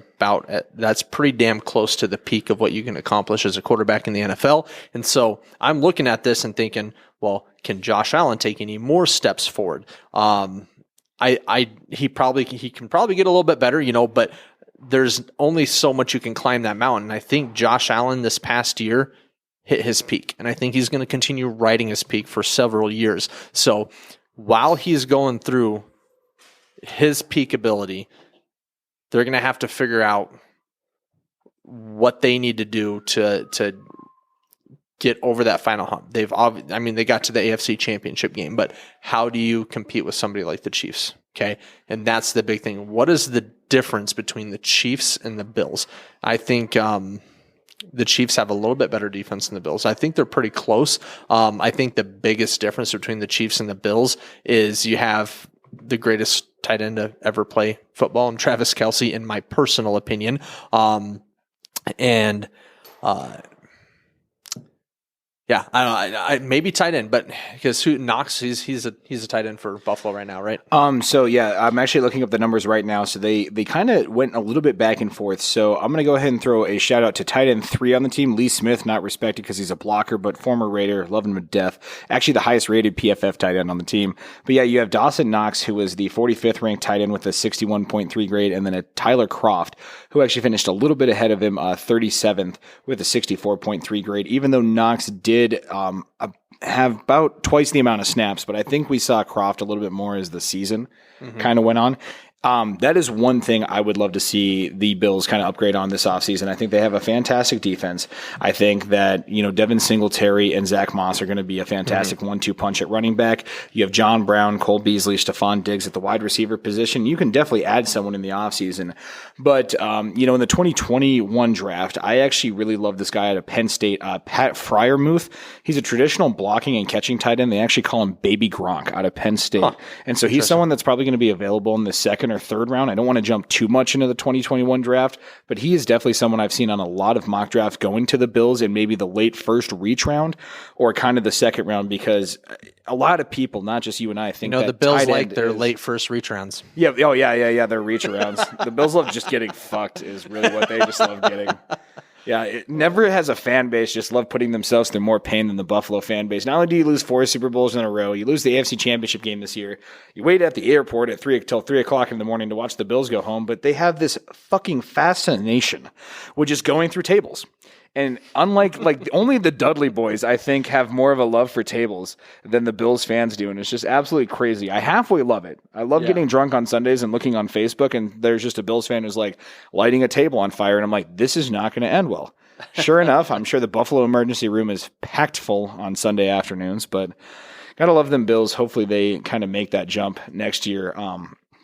that's pretty damn close to the peak of what you can accomplish as a quarterback in the NFL. And so I'm looking at this and thinking, well, can Josh Allen take any more steps forward? He can probably get a little bit better, but there's only so much you can climb that mountain. I think Josh Allen this past year hit his peak, and I think he's going to continue riding his peak for several years. So while he's going through his peak ability, they're going to have to figure out what they need to do to get over that final hump. They got to the AFC Championship game, but how do you compete with somebody like the Chiefs? Okay, and that's the big thing. What is the difference between the Chiefs and the Bills? I think the Chiefs have a little bit better defense than the Bills. I think they're pretty close. I think the biggest difference between the Chiefs and the Bills is you have the greatest tight end to ever play football, and Travis Kelce, in my personal opinion. I maybe tight end, but because Knox, he's a tight end for Buffalo right now, right? I'm actually looking up the numbers right now. So they kind of went a little bit back and forth. So I'm going to go ahead and throw a shout out to tight end 3 on the team. Lee Smith, not respected because he's a blocker, but former Raider, love him to death. Actually, the highest rated PFF tight end on the team. But yeah, you have Dawson Knox, who was the 45th ranked tight end with a 61.3 grade, and then a Tyler Kroft, who actually finished a little bit ahead of him, 37th with a 64.3 grade. Even though Knox did have about twice the amount of snaps, but I think we saw Kroft a little bit more as the season kind of went on. That is one thing I would love to see the Bills kind of upgrade on this offseason. I think they have a fantastic defense. I think that, Devin Singletary and Zach Moss are going to be a fantastic 1-2 punch at running back. You have John Brown, Cole Beasley, Stephon Diggs at the wide receiver position. You can definitely add someone in the offseason. But, in the 2021 draft, I actually really love this guy out of Penn State, Pat Freiermuth. He's a traditional blocking and catching tight end. They actually call him Baby Gronk out of Penn State. And so he's someone that's probably going to be available in the second or third round. I don't want to jump too much into the 2021 draft, but he is definitely someone I've seen on a lot of mock drafts going to the Bills in maybe the late first reach round or kind of the second round, because a lot of people, not just you and I, think that the Bills like their late first reach rounds. Yeah. Oh, yeah. Their reach rounds. The Bills love just getting fucked is really what they just love getting. Yeah, it never has a fan base just love putting themselves through more pain than the Buffalo fan base. Not only do you lose 4 Super Bowls in a row, you lose the AFC Championship game this year. You wait at the airport till 3 o'clock in the morning to watch the Bills go home, but they have this fucking fascination with just going through tables. And unlike, only the Dudley boys, I think, have more of a love for tables than the Bills fans do. And it's just absolutely crazy. I halfway love it. I love getting drunk on Sundays and looking on Facebook, and there's just a Bills fan who's lighting a table on fire. And I'm like, this is not going to end well. Sure enough, I'm sure the Buffalo emergency room is packed full on Sunday afternoons, but gotta love them Bills. Hopefully they kind of make that jump next year.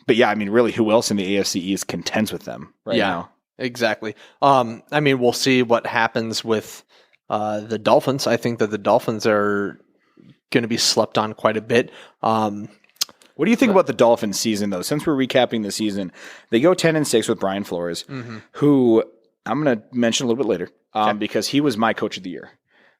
But yeah, really, who else in the AFC East contends with them right now? Exactly. We'll see what happens with the Dolphins. I think that the Dolphins are going to be slept on quite a bit. What do you think about the Dolphins season, though? Since we're recapping the season, they go 10-6 with Brian Flores, who I'm going to mention a little bit later. because he was my coach of the year.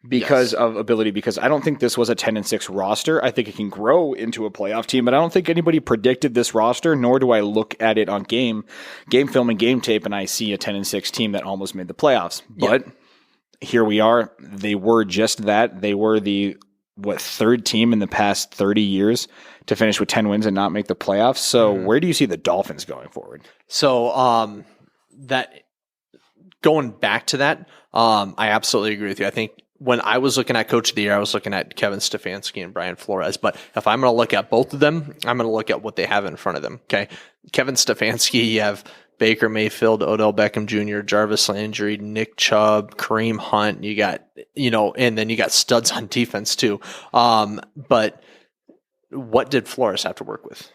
Because of ability, because I don't think this was a 10-6 roster. I think it can grow into a playoff team, but I don't think anybody predicted this roster, nor do I look at it on game film and game tape, and I see a 10-6 team that almost made the playoffs. But here we are. They were just that. They were the third team in the past 30 years to finish with 10 wins and not make the playoffs. So where do you see the Dolphins going forward? So that going back to that, I absolutely agree with you. I think when I was looking at Coach of the Year, I was looking at Kevin Stefanski and Brian Flores. But if I'm going to look at both of them, I'm going to look at what they have in front of them. Okay, Kevin Stefanski, you have Baker Mayfield, Odell Beckham Jr., Jarvis Landry, Nick Chubb, Kareem Hunt. You got, and then you got studs on defense too. But what did Flores have to work with?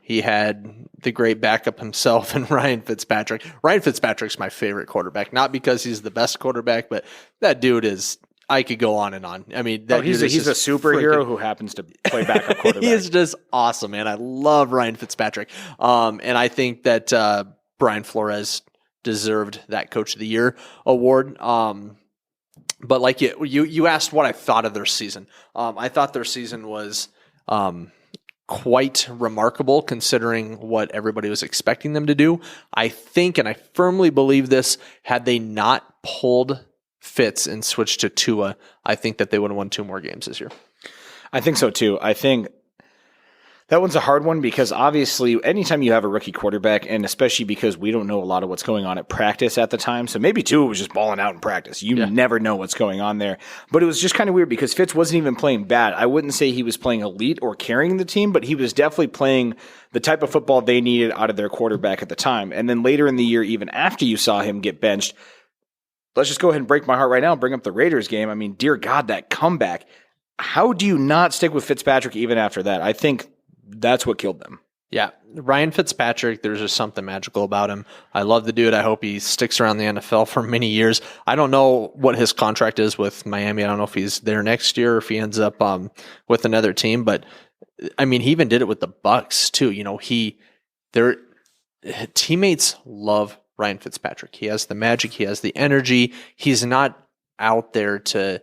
He had the great backup himself and Ryan Fitzpatrick. Ryan Fitzpatrick's my favorite quarterback, not because he's the best quarterback, but that dude is, I could go on and on. I mean, he's a superhero who happens to play backup quarterback. He is just awesome, man. I love Ryan Fitzpatrick. And I think that Brian Flores deserved that Coach of the Year award. But like you asked what I thought of their season. I thought their season was quite remarkable considering what everybody was expecting them to do. I think, and I firmly believe this, had they not pulled Fitz and switched to Tua, I think that they would have won 2 more games this year. I think so too. I think that one's a hard one because obviously anytime you have a rookie quarterback, and especially because we don't know a lot of what's going on at practice at the time, so maybe Tua was just balling out in practice. You never know what's going on there. But it was just kind of weird because Fitz wasn't even playing bad. I wouldn't say he was playing elite or carrying the team, but he was definitely playing the type of football they needed out of their quarterback at the time. And then later in the year, even after you saw him get benched, let's just go ahead and break my heart right now and bring up the Raiders game. I mean, dear God, that comeback. How do you not stick with Fitzpatrick even after that? I think that's what killed them. Yeah. Ryan Fitzpatrick, there's just something magical about him. I love the dude. I hope he sticks around the NFL for many years. I don't know what his contract is with Miami. I don't know if he's there next year or if he ends up with another team. But, I mean, he even did it with the Bucs too. Their teammates love Ryan Fitzpatrick. He has the magic. He has the energy. He's not out there to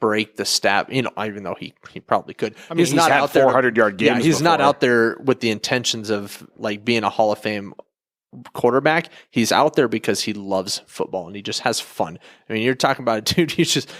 break the stat, even though he probably could. I mean, he's not out there 400-yard games. Yeah, he's not out there with the intentions of like being a Hall of Fame quarterback. He's out there because he loves football and he just has fun. I mean, you're talking about a dude, he's just,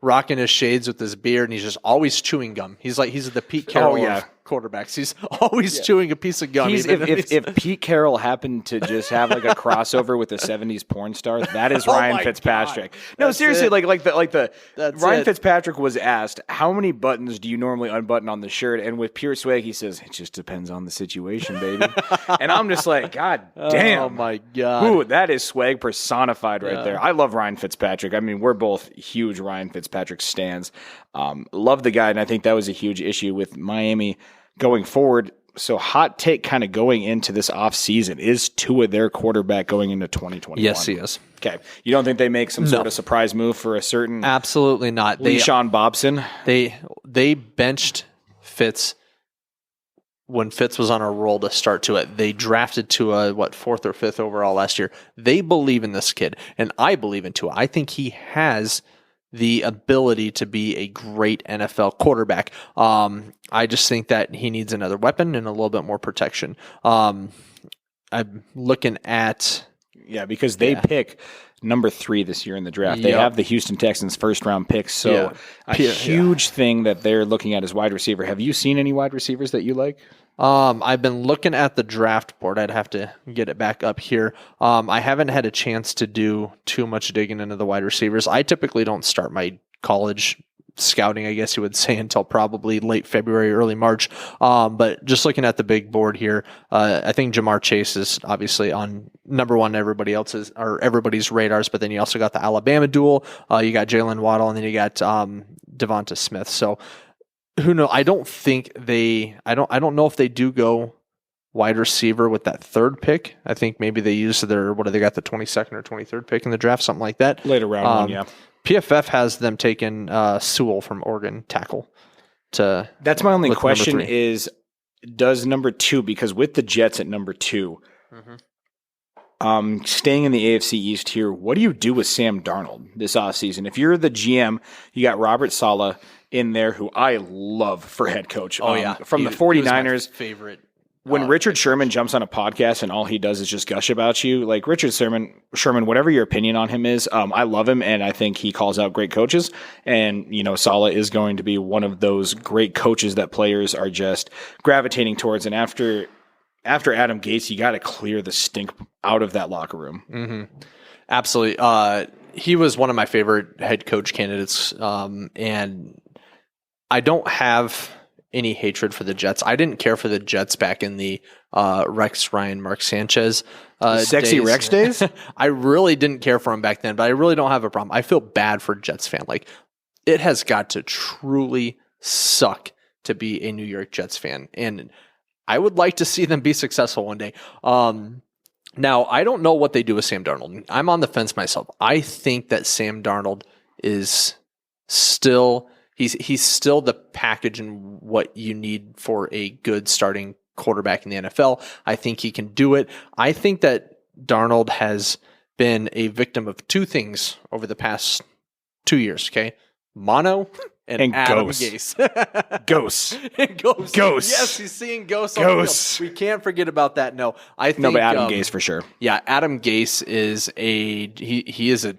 rocking his shades with his beard and he's just always chewing gum. He's the Pete Carroll of quarterbacks. He's always chewing a piece of gum. If Pete Carroll happened to just have like a crossover with a 70s porn star, that is Ryan Fitzpatrick. God. No, seriously, Ryan Fitzpatrick was asked, how many buttons do you normally unbutton on the shirt? And with pure swag, he says, it just depends on the situation, baby. And I'm just like, God damn. Oh my God. Ooh, that is swag personified right there. I love Ryan Fitzpatrick. I mean, we're both huge Ryan Fitzpatrick stans. Love the guy, and I think that was a huge issue with Miami going forward. So hot take kind of going into this offseason, is Tua their quarterback going into 2021? Yes, he is. Okay. You don't think they make some sort of surprise move for a certain... Absolutely not. Sean Bobson? They benched Fitz when Fitz was on a roll to start Tua. They drafted Tua, 4th or 5th overall last year. They believe in this kid, and I believe in Tua. I think he has the ability to be a great NFL quarterback. I just think that he needs another weapon and a little bit more protection. I'm looking at... Yeah, because they pick number 3 this year in the draft. They have the Houston Texans first-round pick, so a huge thing that they're looking at is wide receiver. Have you seen any wide receivers that you like? I've been looking at the draft board. I'd have to get it back up here. I haven't had a chance to do too much digging into the wide receivers. I typically don't start my college scouting, I guess you would say, until probably late February, early March. But just looking at the big board here, I think Jamar Chase is obviously on number one everybody's radars, but then you also got the Alabama duel. You got Jalen Waddle, and then you got Devonta Smith. So who knows? I don't know if they do go wide receiver with that 3rd pick. I think maybe they use they got the 22nd or 23rd pick in the draft, something like that. Later round one, yeah. PFF has them taking Sewell from Oregon tackle. That's my only question is, does number 2, because with the Jets at number 2, Staying in the AFC East here, what do you do with Sam Darnold this offseason? If you're the GM, you got Robert Saleh in there, who I love for head coach. From the 49ers. Favorite. When Richard Sherman jumps on a podcast and all he does is just gush about you, like Richard Sherman, whatever your opinion on him is, I love him, and I think he calls out great coaches. And, Saleh is going to be one of those great coaches that players are just gravitating towards. And after Adam Gase, you got to clear the stink out of that locker room. Mm-hmm. Absolutely. He was one of my favorite head coach candidates, and I don't have any hatred for the Jets. I didn't care for the Jets back in the Rex Ryan, Mark Sanchez Sexy days. Rex days? I really didn't care for him back then, but I really don't have a problem. I feel bad for Jets fan. Like, it has got to truly suck to be a New York Jets fan, and I would like to see them be successful one day. Now, I don't know what they do with Sam Darnold. I'm on the fence myself. I think that Sam Darnold is still... He's still the package and what you need for a good starting quarterback in the NFL. I think he can do it. I think that Darnold has been a victim of two things over the past 2 years, okay? Mono and Adam ghosts. Gase. Ghosts. Ghosts. Yes, he's seeing ghosts. Ghosts. We can't forget about that. No, I think but Adam Gase for sure. Yeah, Adam Gase is he is a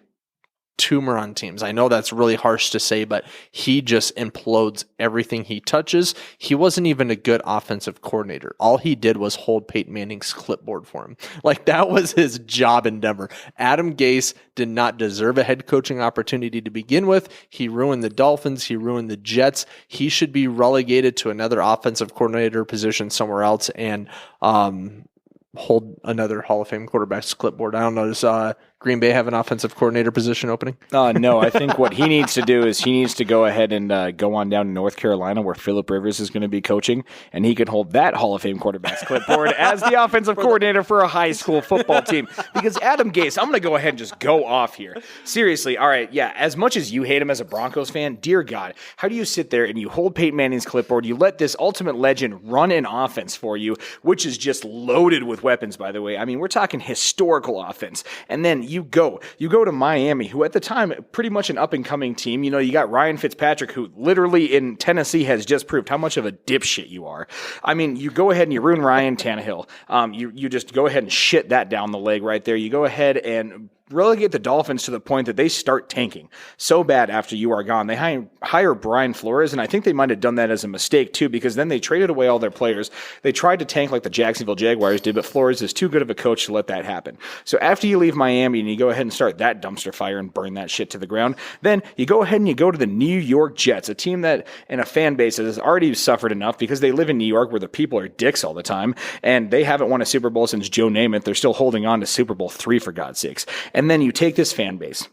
tumor on teams. I know that's really harsh to say, but he just implodes everything he touches. He wasn't even a good offensive coordinator. All he did was hold Peyton Manning's clipboard for him. Like, that was his job in Denver. Adam Gase did not deserve a head coaching opportunity to begin with. He ruined the Dolphins. He ruined the Jets. He should be relegated to another offensive coordinator position somewhere else and hold another Hall of Fame quarterback's clipboard. I don't know. Does Green Bay have an offensive coordinator position opening? No, I think what he needs to do is he needs to go ahead and go on down to North Carolina, where Phillip Rivers is going to be coaching, and he could hold that Hall of Fame quarterback's clipboard as the offensive coordinator for a high school football team. Because Adam Gase, I'm going to go ahead and just go off here. Seriously, all right, yeah, as much as you hate him as a Broncos fan, dear God, how do you sit there and you hold Peyton Manning's clipboard, you let this ultimate legend run an offense for you, which is just loaded with weapons, by the way. I mean, we're talking historical offense. And then you go to Miami, who at the time, pretty much an up-and-coming team. You got Ryan Fitzpatrick, who literally in Tennessee has just proved how much of a dipshit you are. I mean, you go ahead and you ruin Ryan Tannehill. You just go ahead and shit that down the leg right there. You go ahead and relegate the Dolphins to the point that they start tanking so bad after you are gone. They hire Brian Flores, and I think they might have done that as a mistake too, because then they traded away all their players. They tried to tank like the Jacksonville Jaguars did, but Flores is too good of a coach to let that happen. So after you leave Miami and you go ahead and start that dumpster fire and burn that shit to the ground, then you go ahead and you go to the New York Jets, a team that and a fan base that has already suffered enough because they live in New York where the people are dicks all the time, and they haven't won a Super Bowl since Joe Namath. They're still holding on to Super Bowl III, for God's sakes. And then you take this fan base,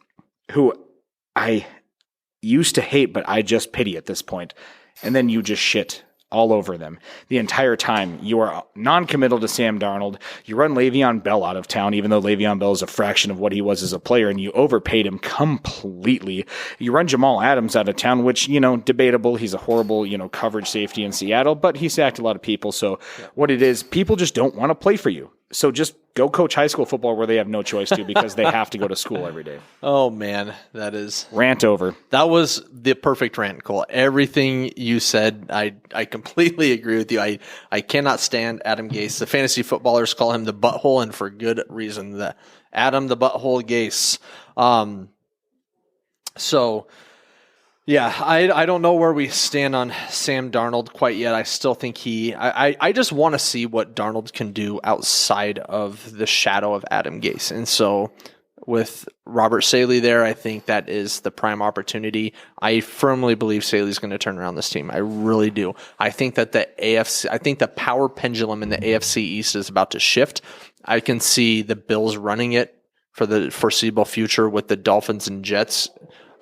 who I used to hate, but I just pity at this point, and then you just shit all over them the entire time. You are non-committal to Sam Darnold. You run Le'Veon Bell out of town, even though Le'Veon Bell is a fraction of what he was as a player, and you overpaid him completely. You run Jamal Adams out of town, which, debatable. He's a horrible, coverage safety in Seattle, but he sacked a lot of people. So what it is, people just don't want to play for you. So just go coach high school football where they have no choice to, because they have to go to school every day. Oh, man, that is... Rant over. That was the perfect rant, Cole. Everything you said, I completely agree with you. I cannot stand Adam Gase. The fantasy footballers call him the butthole, and for good reason. The Adam the Butthole Gase. Yeah, I don't know where we stand on Sam Darnold quite yet. I still think I just want to see what Darnold can do outside of the shadow of Adam Gase. And so with Robert Saleh there, I think that is the prime opportunity. I firmly believe Saleh's going to turn around this team. I really do. I think that the power pendulum in the AFC East is about to shift. I can see the Bills running it for the foreseeable future with the Dolphins and Jets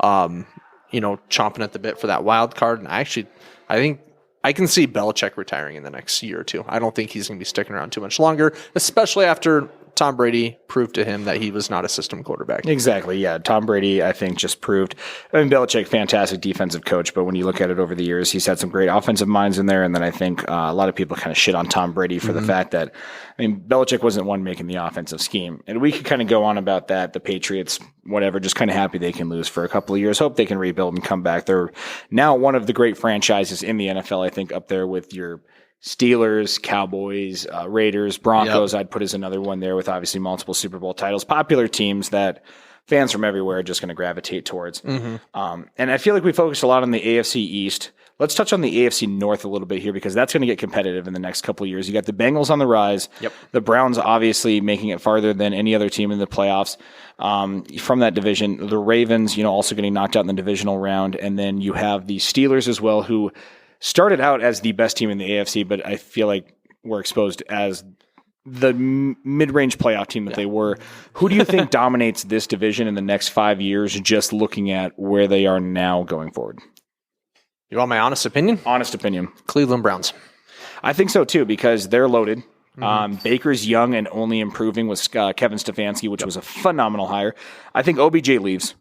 chomping at the bit for that wild card. And I think I can see Belichick retiring in the next year or two. I don't think he's going to be sticking around too much longer, especially after Tom Brady proved to him that he was not a system quarterback. Exactly, yeah. Tom Brady, I think, just proved. I mean, Belichick, fantastic defensive coach, but when you look at it over the years, he's had some great offensive minds in there, and then I think a lot of people kind of shit on Tom Brady for the fact that, I mean, Belichick wasn't one making the offensive scheme. And we could kind of go on about that. The Patriots, whatever, just kind of happy they can lose for a couple of years. Hope they can rebuild and come back. They're now one of the great franchises in the NFL, I think, up there with your Steelers, Cowboys, Raiders, Broncos. I'd put as another one there with obviously multiple Super Bowl titles. Popular teams that fans from everywhere are just going to gravitate towards. And I feel like we focused a lot on the AFC East. Let's touch on the AFC North a little bit here because that's going to get competitive in the next couple of years. You got the Bengals on the rise. The Browns obviously making it farther than any other team in the playoffs from that division. The Ravens, also getting knocked out in the divisional round. And then you have the Steelers as well, who started out as the best team in the AFC, but I feel like we're exposed as the mid-range playoff team that they were. Who do you think dominates this division in the next 5 years, just looking at where they are now going forward? You want my honest opinion? Honest opinion. Cleveland Browns. I think so, too, because they're loaded. Baker's young and only improving with Kevin Stefanski, which was a phenomenal hire. I think OBJ leaves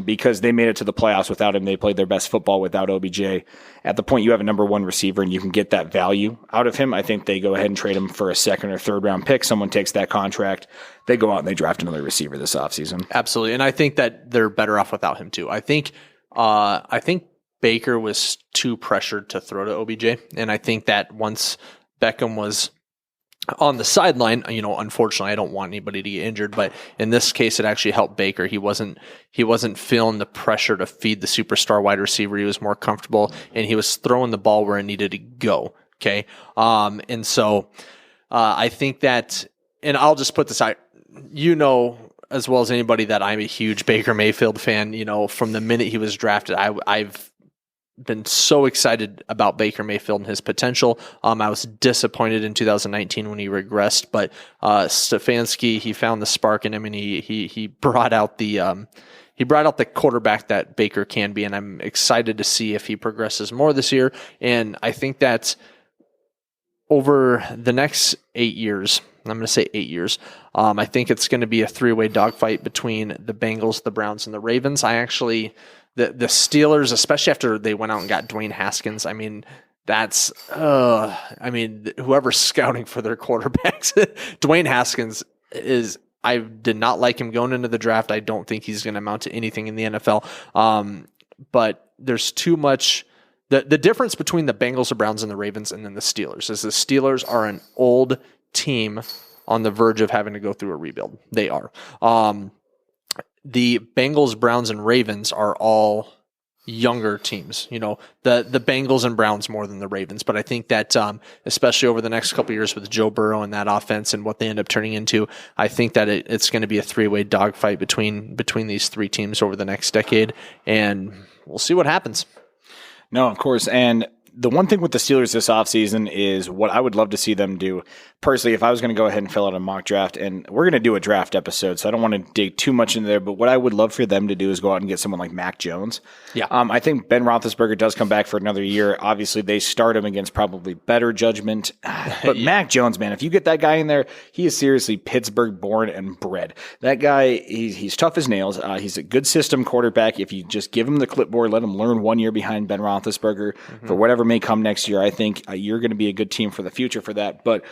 because they made it to the playoffs without him. They played their best football without OBJ. At the point you have a number one receiver and you can get that value out of him, I think they go ahead and trade him for a second or third round pick. Someone takes that contract. They go out and they draft another receiver this offseason. Absolutely. And I think that they're better off without him, too. I think Baker was too pressured to throw to OBJ. And I think that once Beckham was on the sideline, unfortunately, I don't want anybody to get injured, but in this case, it actually helped Baker. He wasn't feeling the pressure to feed the superstar wide receiver. He was more comfortable, and he was throwing the ball where it needed to go. Okay, and so I think that, and I'll just put this out. As well as anybody that I'm a huge Baker Mayfield fan. From the minute he was drafted, I've been so excited about Baker Mayfield and his potential. I was disappointed in 2019 when he regressed, but Stefanski, he found the spark in him, and he brought out the quarterback that Baker can be, and I'm excited to see if he progresses more this year. And I think that over the next 8 years, I'm going to say 8 years, I think it's going to be a three-way dogfight between the Bengals, the Browns, and the Ravens. The Steelers, especially after they went out and got Dwayne Haskins, whoever's scouting for their quarterbacks, Dwayne Haskins I did not like him going into the draft. I don't think he's going to amount to anything in the NFL. But there's too much. The difference between the Bengals, the Browns, and the Ravens, and then the Steelers is the Steelers are an old team on the verge of having to go through a rebuild. They are. The Bengals, Browns, and Ravens are all younger teams. The Bengals and Browns more than the Ravens. But I think that especially over the next couple of years with Joe Burrow and that offense and what they end up turning into, I think that it's going to be a three-way dogfight between these three teams over the next decade. And we'll see what happens. No, of course. And the one thing with the Steelers this offseason is what I would love to see them do. Personally, if I was going to go ahead and fill out a mock draft, and we're going to do a draft episode, so I don't want to dig too much into there, but what I would love for them to do is go out and get someone like Mac Jones. Yeah. I think Ben Roethlisberger does come back for another year. Obviously, they start him against probably better judgment. But yeah. Mac Jones, man, if you get that guy in there, he is seriously Pittsburgh born and bred. That guy, he's tough as nails. He's a good system quarterback. If you just give him the clipboard, let him learn 1 year behind Ben Roethlisberger for whatever may come next year, I think you're going to be a good team for the future for that. But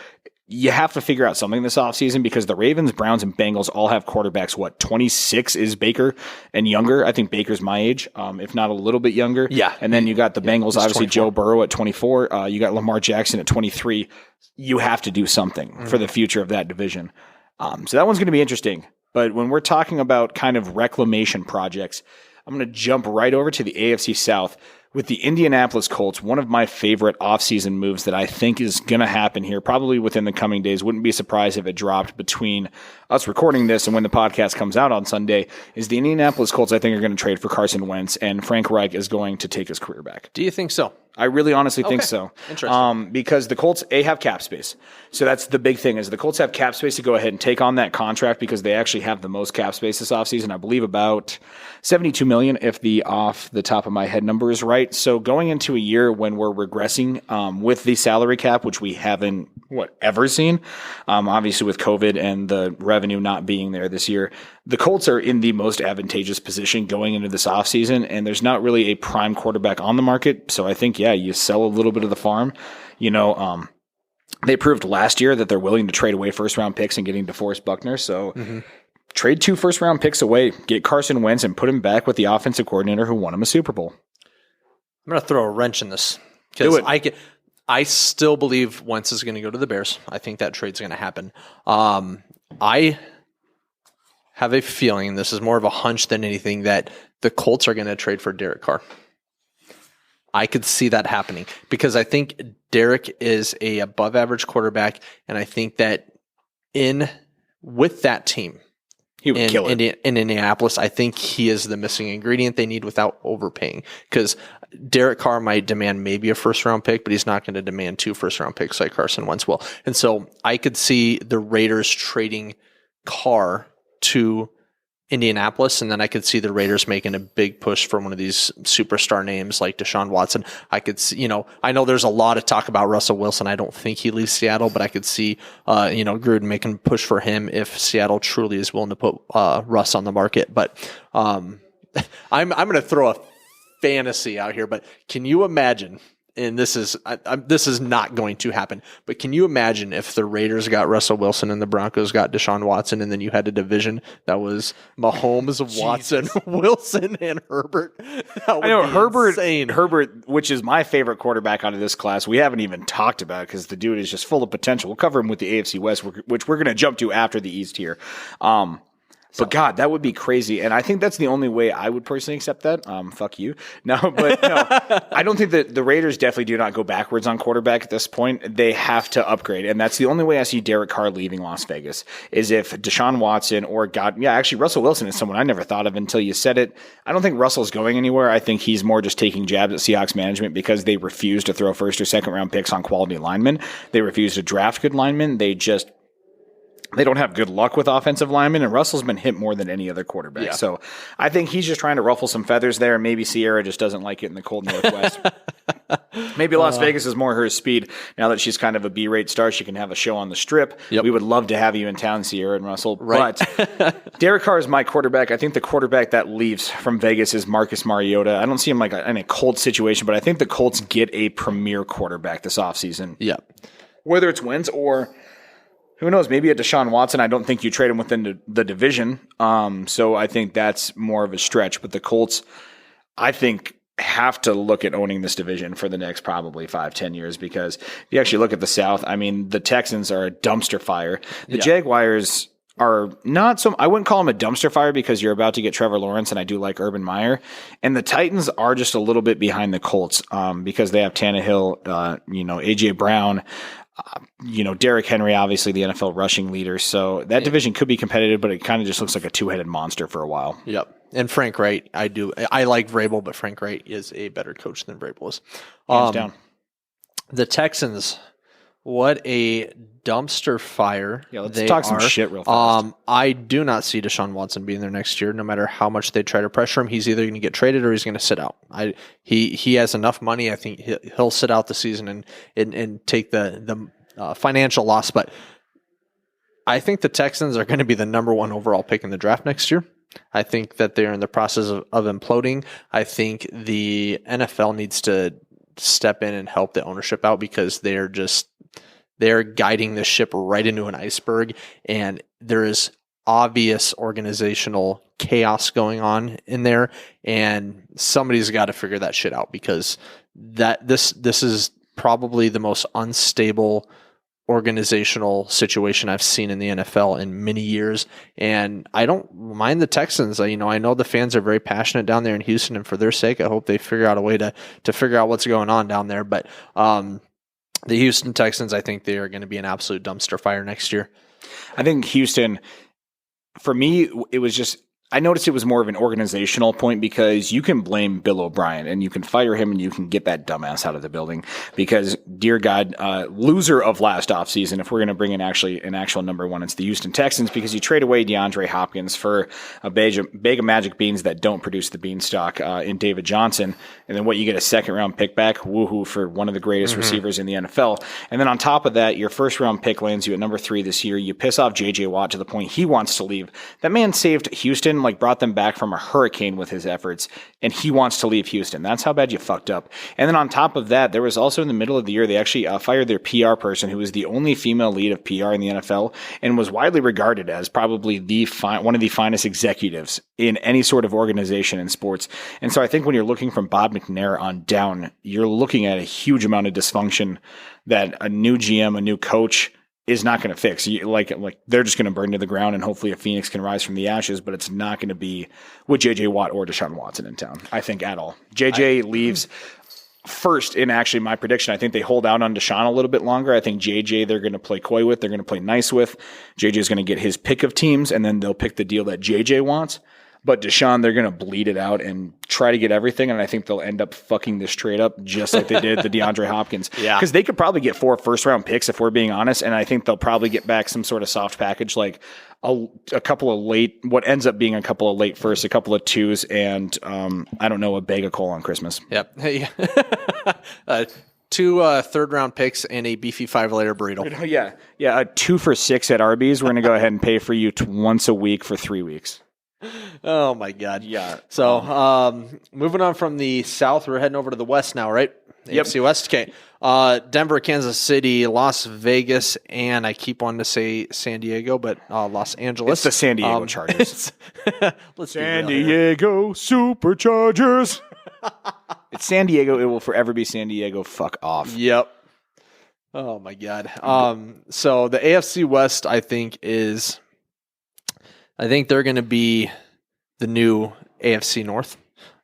you have to figure out something this offseason because the Ravens, Browns, and Bengals all have quarterbacks. 26 is Baker and younger. I think Baker's my age, if not a little bit younger. Yeah. And then you got the Bengals, obviously 24. Joe Burrow at 24. You got Lamar Jackson at 23. You have to do something for the future of that division. So that one's going to be interesting. But when we're talking about kind of reclamation projects, I'm going to jump right over to the AFC South with the Indianapolis Colts, one of my favorite offseason moves that I think is going to happen here probably within the coming days. Wouldn't be surprised if it dropped between us recording this and when the podcast comes out on Sunday, is the Indianapolis Colts I think are going to trade for Carson Wentz, and Frank Reich is going to take his career back. Do you think so? I really honestly think so. Interesting. Because the Colts, have cap space. So that's the big thing is the Colts have cap space to go ahead and take on that contract because they actually have the most cap space this offseason. I believe about $72 million if the off the top of my head number is right. So going into a year when we're regressing with the salary cap, which we haven't ever seen, obviously with COVID and the revenue not being there this year, the Colts are in the most advantageous position going into this offseason, and there's not really a prime quarterback on the market. So I think, you sell a little bit of the farm. They proved last year that they're willing to trade away first-round picks and getting DeForest Buckner. So trade 2 first-round picks away, get Carson Wentz, and put him back with the offensive coordinator who won him a Super Bowl. I'm going to throw a wrench in this because I still believe Wentz is going to go to the Bears. I think that trade's going to happen. I have a feeling, this is more of a hunch than anything, that the Colts are going to trade for Derek Carr. I could see that happening because I think Derrick is a above average quarterback, and I think that with that team, he would kill it. In Indianapolis, I think he is the missing ingredient they need without overpaying. Because Derek Carr might demand maybe a first-round pick, but he's not going to demand 2 first-round picks like Carson Wentz will. And so I could see the Raiders trading Carr to Indianapolis, and then I could see the Raiders making a big push for one of these superstar names like Deshaun Watson. I could see, I know there's a lot of talk about Russell Wilson. I don't think he leaves Seattle, but I could see, Gruden making a push for him if Seattle truly is willing to put Russ on the market. But I'm going to throw a fantasy out here, but can you imagine? And this is not going to happen. But can you imagine if the Raiders got Russell Wilson and the Broncos got Deshaun Watson, and then you had a division that was Mahomes, Watson, Wilson, and Herbert? I know Herbert, which is my favorite quarterback out of this class. We haven't even talked about because the dude is just full of potential. We'll cover him with the AFC West, which we're going to jump to after the East here. But God, that would be crazy. And I think that's the only way I would personally accept that. Fuck you. No, I don't think that the Raiders definitely do not go backwards on quarterback at this point. They have to upgrade. And that's the only way I see Derek Carr leaving Las Vegas is if Deshaun Watson or actually Russell Wilson is someone I never thought of until you said it. I don't think Russell's going anywhere. I think he's more just taking jabs at Seahawks management because they refuse to throw first or second round picks on quality linemen. They refuse to draft good linemen. They don't have good luck with offensive linemen, and Russell's been hit more than any other quarterback. Yeah. So I think he's just trying to ruffle some feathers there. Maybe Sierra just doesn't like it in the cold Northwest. Maybe Las Vegas is more her speed. Now that she's kind of a B-rate star, she can have a show on the Strip. Yep. We would love to have you in town, Sierra and Russell. Right. But Derek Carr is my quarterback. I think the quarterback that leaves from Vegas is Marcus Mariota. I don't see him like in a Colts situation, but I think the Colts get a premier quarterback this offseason. Yeah. Whether it's wins or... who knows? Maybe a Deshaun Watson. I don't think you trade him within the division. So I think that's more of a stretch. But the Colts, I think, have to look at owning this division for the next probably 5-10 years because if you actually look at the South, I mean, the Texans are a dumpster fire. The Jaguars are not so – I wouldn't call them a dumpster fire because you're about to get Trevor Lawrence, and I do like Urban Meyer. And the Titans are just a little bit behind the Colts because they have Tannehill, A.J. Brown – Derrick Henry, obviously the NFL rushing leader. So that division could be competitive, but it kind of just looks like a two-headed monster for a while. Yep. And Frank Wright, I like Vrabel, but Frank Wright is a better coach than Vrabel is. Hands down. The Texans, what a dumpster fire. Yeah, let's talk some shit real fast. I do not see Deshaun Watson being there next year. No matter how much they try to pressure him, he's either going to get traded or he's going to sit out. He has enough money. I think he'll sit out the season and take the financial loss. But I think the Texans are going to be the number 1 overall pick in the draft next year. I think that they're in the process of imploding. I think the NFL needs to step in and help the ownership out because they're guiding the ship right into an iceberg, and there is obvious organizational chaos going on in there, and somebody's got to figure that shit out because this is probably the most unstable organizational situation I've seen in the NFL in many years. And I don't mind the Texans. I know the fans are very passionate down there in Houston, and for their sake, I hope they figure out a way to figure out what's going on down there. But the Houston Texans, I think they are going to be an absolute dumpster fire next year. I think Houston, for me, it was just, I noticed it was more of an organizational point because you can blame Bill O'Brien and you can fire him and you can get that dumbass out of the building because, dear God, loser of last offseason, if we're going to bring in an actual number one, it's the Houston Texans because you trade away DeAndre Hopkins for a bag of magic beans that don't produce the beanstalk in David Johnson. And then what, you get a second-round pick back, woohoo, for one of the greatest receivers in the NFL. And then on top of that, your first-round pick lands you at number 3 this year. You piss off J.J. Watt to the point he wants to leave. That man saved Houston, brought them back from a hurricane with his efforts, and he wants to leave Houston. That's how bad you fucked up. And then on top of that, there was also in the middle of the year, they actually fired their PR person, who was the only female lead of PR in the NFL, and was widely regarded as probably one of the finest executives in any sort of organization in sports. And so I think when you're looking from Bob McNair on down, you're looking at a huge amount of dysfunction that a new GM, a new coach, is not going to fix. Like they're just going to burn to the ground, and hopefully a phoenix can rise from the ashes. But it's not going to be with J.J. Watt or Deshaun Watson in town, I think, at all. J.J. leaves first in actually my prediction. I think they hold out on Deshaun a little bit longer. I think J.J. they're going to play coy with. They're going to play nice with. J.J. is going to get his pick of teams, and then they'll pick the deal that J.J. wants. But Deshaun, they're going to bleed it out and try to get everything, and I think they'll end up fucking this trade up just like they did the DeAndre Hopkins. Yeah. Because they could probably get 4 first-round picks if we're being honest, and I think they'll probably get back some sort of soft package, like a couple of late, what ends up being a couple of late firsts, a couple of 2s, and I don't know, a bag of coal on Christmas. Yep. Hey. 2 third-round picks and a beefy 5-layer burrito. Yeah, a 2 for $6 at Arby's. We're going to go ahead and pay for you once a week for 3 weeks. Oh my God. Yeah. So, moving on from the South, we're heading over to the West now, right? Yep. AFC West. Okay. Denver, Kansas City, Las Vegas, and I keep wanting to say San Diego, but Los Angeles. It's the San Diego Chargers. Let's San Diego Superchargers. It's San Diego. It will forever be San Diego. Fuck off. Yep. Oh my God. So the AFC West, I think they're going to be the new AFC North.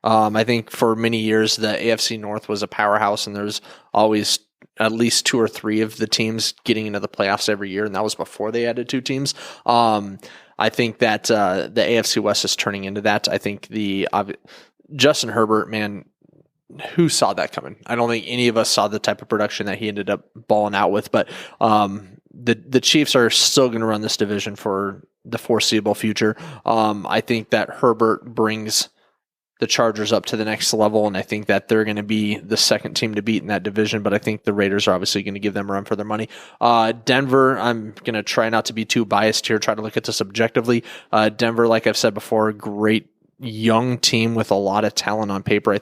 I think for many years, the AFC North was a powerhouse, and there's always at least 2 or 3 of the teams getting into the playoffs every year, and that was before they added 2 teams. I think that the AFC West is turning into that. I think Justin Herbert, man, who saw that coming? I don't think any of us saw the type of production that he ended up balling out with, but the Chiefs are still going to run this division for the foreseeable future. I think that Herbert brings the Chargers up to the next level, and I think that they're going to be the second team to beat in that division, but I think the Raiders are obviously going to give them a run for their money. Denver, I'm going to try not to be too biased here, try to look at this objectively. Denver, like I've said before, great young team with a lot of talent on paper.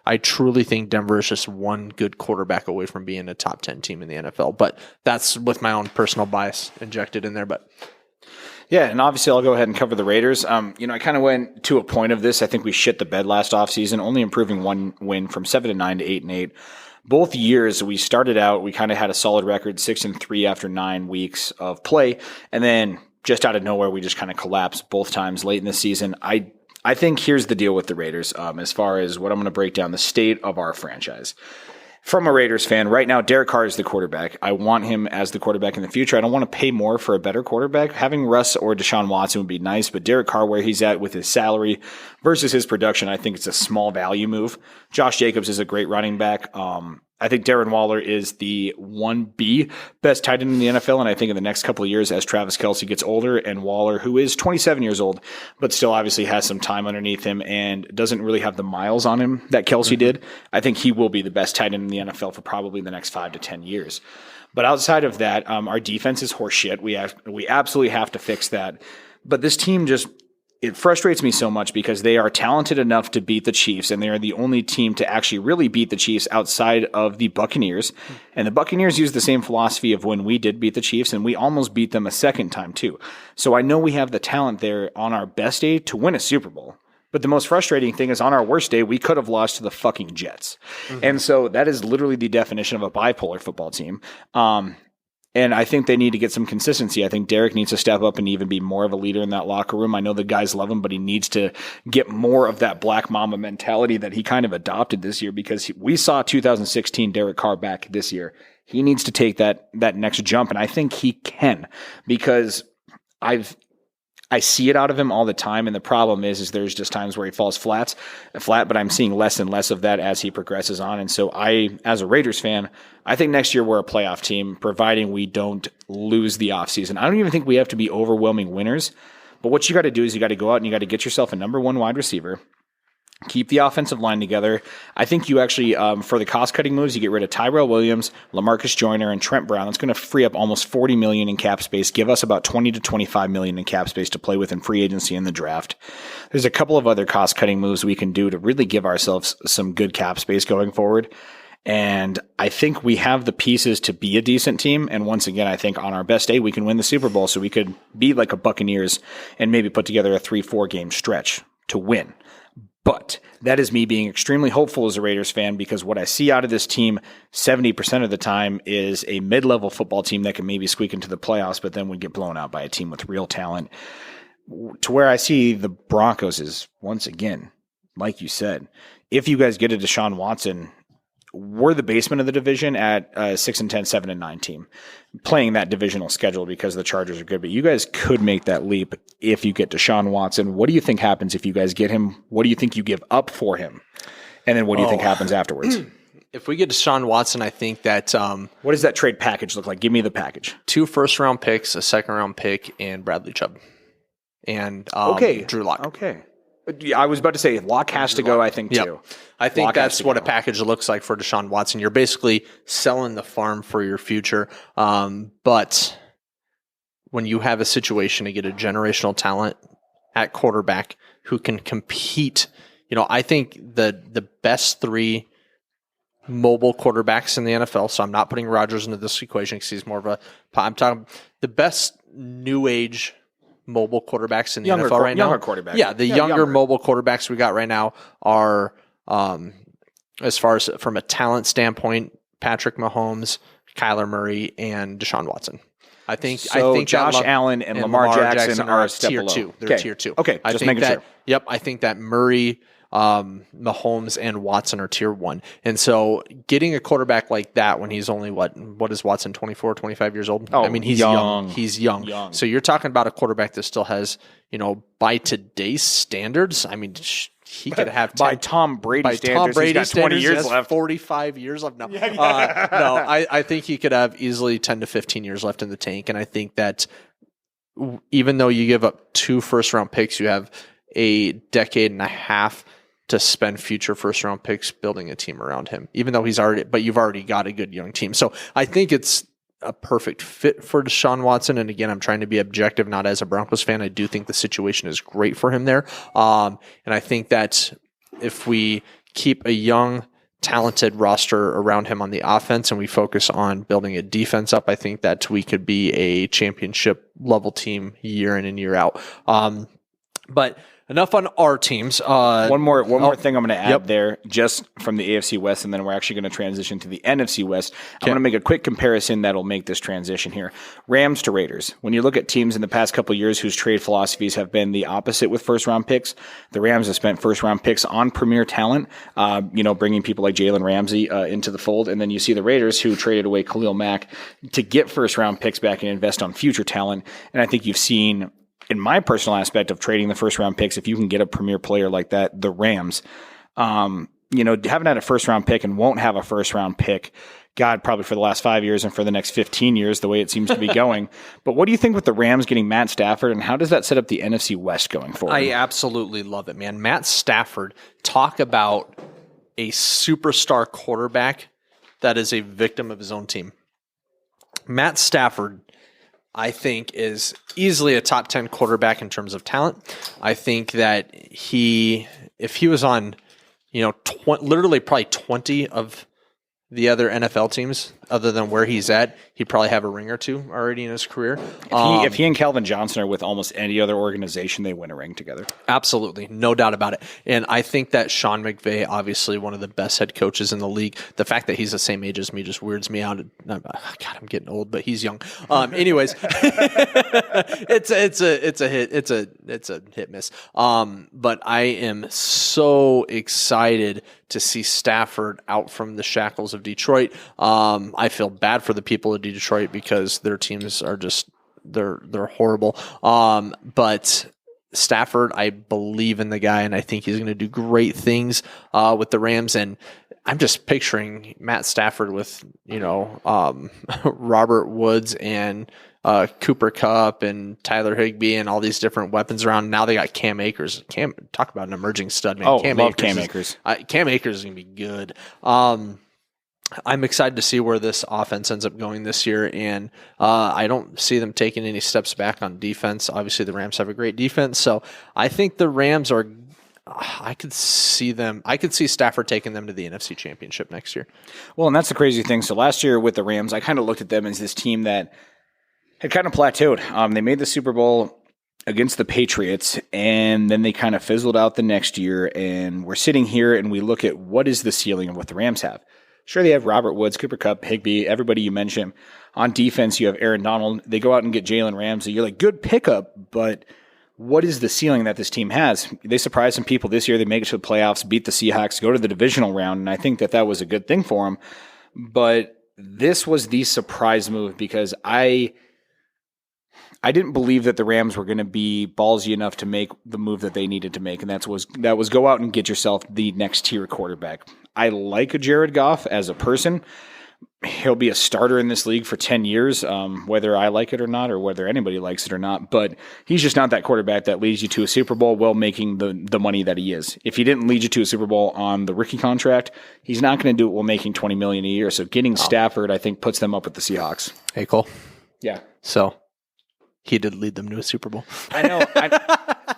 I truly think Denver is just one good quarterback away from being a top 10 team in the NFL, but that's with my own personal bias injected in there. But yeah, and obviously I'll go ahead and cover the Raiders. I kind of went to a point of this. I think we shit the bed last offseason, only improving 1 win from 7-9 to 8-8. Both years we started out, we kind of had a solid record, 6-3 after 9 weeks of play, and then just out of nowhere we just kind of collapsed both times late in the season. I think here's the deal with the Raiders as far as what I'm going to break down the state of our franchise. From a Raiders fan, right now, Derek Carr is the quarterback. I want him as the quarterback in the future. I don't want to pay more for a better quarterback. Having Russ or Deshaun Watson would be nice, but Derek Carr, where he's at with his salary versus his production, I think it's a small value move. Josh Jacobs is a great running back. I think Darren Waller is the 1B best tight end in the NFL, and I think in the next couple of years, as Travis Kelce gets older and Waller, who is 27 years old, but still obviously has some time underneath him and doesn't really have the miles on him that Kelce did, I think he will be the best tight end in the NFL for probably the next 5 to 10 years. But outside of that, our defense is horseshit. We absolutely have to fix that. But this team it frustrates me so much because they are talented enough to beat the Chiefs, and they are the only team to actually really beat the Chiefs outside of the Buccaneers. And the Buccaneers use the same philosophy of when we did beat the Chiefs, and we almost beat them a second time too. So I know we have the talent there on our best day to win a Super Bowl. But the most frustrating thing is on our worst day, we could have lost to the fucking Jets. Mm-hmm. And so that is literally the definition of a bipolar football team. And I think they need to get some consistency. I think Derrick needs to step up and even be more of a leader in that locker room. I know the guys love him, but he needs to get more of that Black Mamba mentality that he kind of adopted this year, because we saw 2016 Derek Carr back this year. He needs to take that next jump, and I think he can, because I I see it out of him all the time, and the problem is there's just times where he falls flat, but I'm seeing less and less of that as he progresses on. And so as a Raiders fan, I think next year we're a playoff team, providing we don't lose the offseason. I don't even think we have to be overwhelming winners, but what you got to do is you got to go out and you got to get yourself a number one wide receiver. Keep the offensive line together. I think you actually, for the cost-cutting moves, you get rid of Tyrell Williams, LaMarcus Joyner, and Trent Brown. That's going to free up almost $40 million in cap space, give us about $20 to $25 million in cap space to play with in free agency in the draft. There's a couple of other cost-cutting moves we can do to really give ourselves some good cap space going forward. And I think we have the pieces to be a decent team. And once again, I think on our best day, we can win the Super Bowl. So we could be like a Buccaneers and maybe put together a 3-4 game stretch to win. But that is me being extremely hopeful as a Raiders fan, because what I see out of this team 70% of the time is a mid-level football team that can maybe squeak into the playoffs, but then would get blown out by a team with real talent. To where I see the Broncos is, once again, like you said, if you guys get a Deshaun Watson, we're the basement of the division at 6-10, 7-9 team, playing that divisional schedule because the Chargers are good. But you guys could make that leap if you get Deshaun Watson. What do you think happens if you guys get him? What do you think you give up for him? And then what do you think happens afterwards? If we get Deshaun Watson, I think that what does that trade package look like? Give me the package. 2 first-round picks, a second-round pick, and Bradley Chubb. And Drew Lock. Okay. I was about to say Lock has to go, I think, too. Yep. I think Lock that's what a package looks like for Deshaun Watson. You're basically selling the farm for your future. But when you have a situation to get a generational talent at quarterback who can compete, I think the best 3 mobile quarterbacks in the NFL, so I'm not putting Rodgers into this equation because he's more of I'm talking the best new age mobile quarterbacks in the NFL right now. Younger quarterbacks. Yeah, the younger mobile quarterbacks we got right now are, as far as from a talent standpoint, Patrick Mahomes, Kyler Murray, and Deshaun Watson. I think Josh Allen and Lamar Jackson are a step tier below. 2. They're tier 2. Okay, just making sure. Yep, I think that Murray, Mahomes, and Watson are tier 1. And so getting a quarterback like that when he's only, what is Watson, 24, 25 years old? Oh, I mean, he's young. He's young. So you're talking about a quarterback that still has, by today's standards, I mean, he could have by Tom Brady standards, he's got 20 years left. 45 years left. No, I think he could have easily 10 to 15 years left in the tank. And I think that even though you give up 2 first-round picks, you have a decade and a half to spend future first-round picks building a team around him, even though you've already got a good young team. So I think it's a perfect fit for Deshaun Watson. And again, I'm trying to be objective, not as a Broncos fan. I do think the situation is great for him there. And I think that if we keep a young, talented roster around him on the offense and we focus on building a defense up, I think that we could be a championship level team year in and year out. But enough on our teams. One more thing I'm going to add there, just from the AFC West, and then we're actually going to transition to the NFC West. I'm going to make a quick comparison that'll make this transition here. Rams to Raiders. When you look at teams in the past couple of years whose trade philosophies have been the opposite with first-round picks, the Rams have spent first-round picks on premier talent, bringing people like Jalen Ramsey into the fold, and then you see the Raiders who traded away Khalil Mack to get first-round picks back and invest on future talent. And I think you've seen, in my personal aspect of trading the first round picks, if you can get a premier player like that, the Rams, haven't had a first round pick and won't have a first round pick, God, probably for the last 5 years and for the next 15 years, the way it seems to be going. But what do you think with the Rams getting Matt Stafford, and how does that set up the NFC West going forward? I absolutely love it, man. Matt Stafford, talk about a superstar quarterback that is a victim of his own team. Matt Stafford, I think, is easily a top 10 quarterback in terms of talent. I think that if he was on, literally probably 20 of the other NFL teams, other than where he's at, he'd probably have a ring or 2 already in his career. If he and Calvin Johnson are with almost any other organization, they win a ring together. Absolutely. No doubt about it. And I think that Sean McVay, obviously one of the best head coaches in the league, the fact that he's the same age as me just weirds me out. God, I'm getting old, but he's young. Anyways, it's a hit miss. But I am so excited to see Stafford out from the shackles of Detroit. I feel bad for the people of Detroit because their teams are just they're horrible. But Stafford, I believe in the guy, and I think he's going to do great things with the Rams. And I'm just picturing Matt Stafford with, Robert Woods and Cooper Kupp and Tyler Higbee and all these different weapons around. Now they got Cam Akers. Talk about an emerging stud, man. Oh, Cam love Akers Cam Akers. Cam Akers is going to be good. I'm excited to see where this offense ends up going this year, and I don't see them taking any steps back on defense. Obviously, the Rams have a great defense, so I think the Rams are. I could see Stafford taking them to the NFC Championship next year. Well, and that's the crazy thing. So last year with the Rams, I kind of looked at them as this team that had kind of plateaued. They made the Super Bowl against the Patriots, and then they kind of fizzled out the next year. And we're sitting here and we look at what is the ceiling of what the Rams have. Sure, they have Robert Woods, Cooper Kupp, Higbee, everybody you mentioned. On defense, you have Aaron Donald. They go out and get Jalen Ramsey. You're like, good pickup, but what is the ceiling that this team has? They surprised some people this year. They make it to the playoffs, beat the Seahawks, go to the divisional round, and I think that was a good thing for them. But this was the surprise move because I didn't believe that the Rams were going to be ballsy enough to make the move that they needed to make, and that was go out and get yourself the next tier quarterback. I like a Jared Goff as a person. He'll be a starter in this league for 10 years, whether I like it or not, or whether anybody likes it or not. But he's just not that quarterback that leads you to a Super Bowl while making the money that he is. If he didn't lead you to a Super Bowl on the rookie contract, he's not going to do it while making $20 million a year. So getting Stafford, I think, puts them up with the Seahawks. Hey, Cole. Yeah. So he did lead them to a Super Bowl. I know.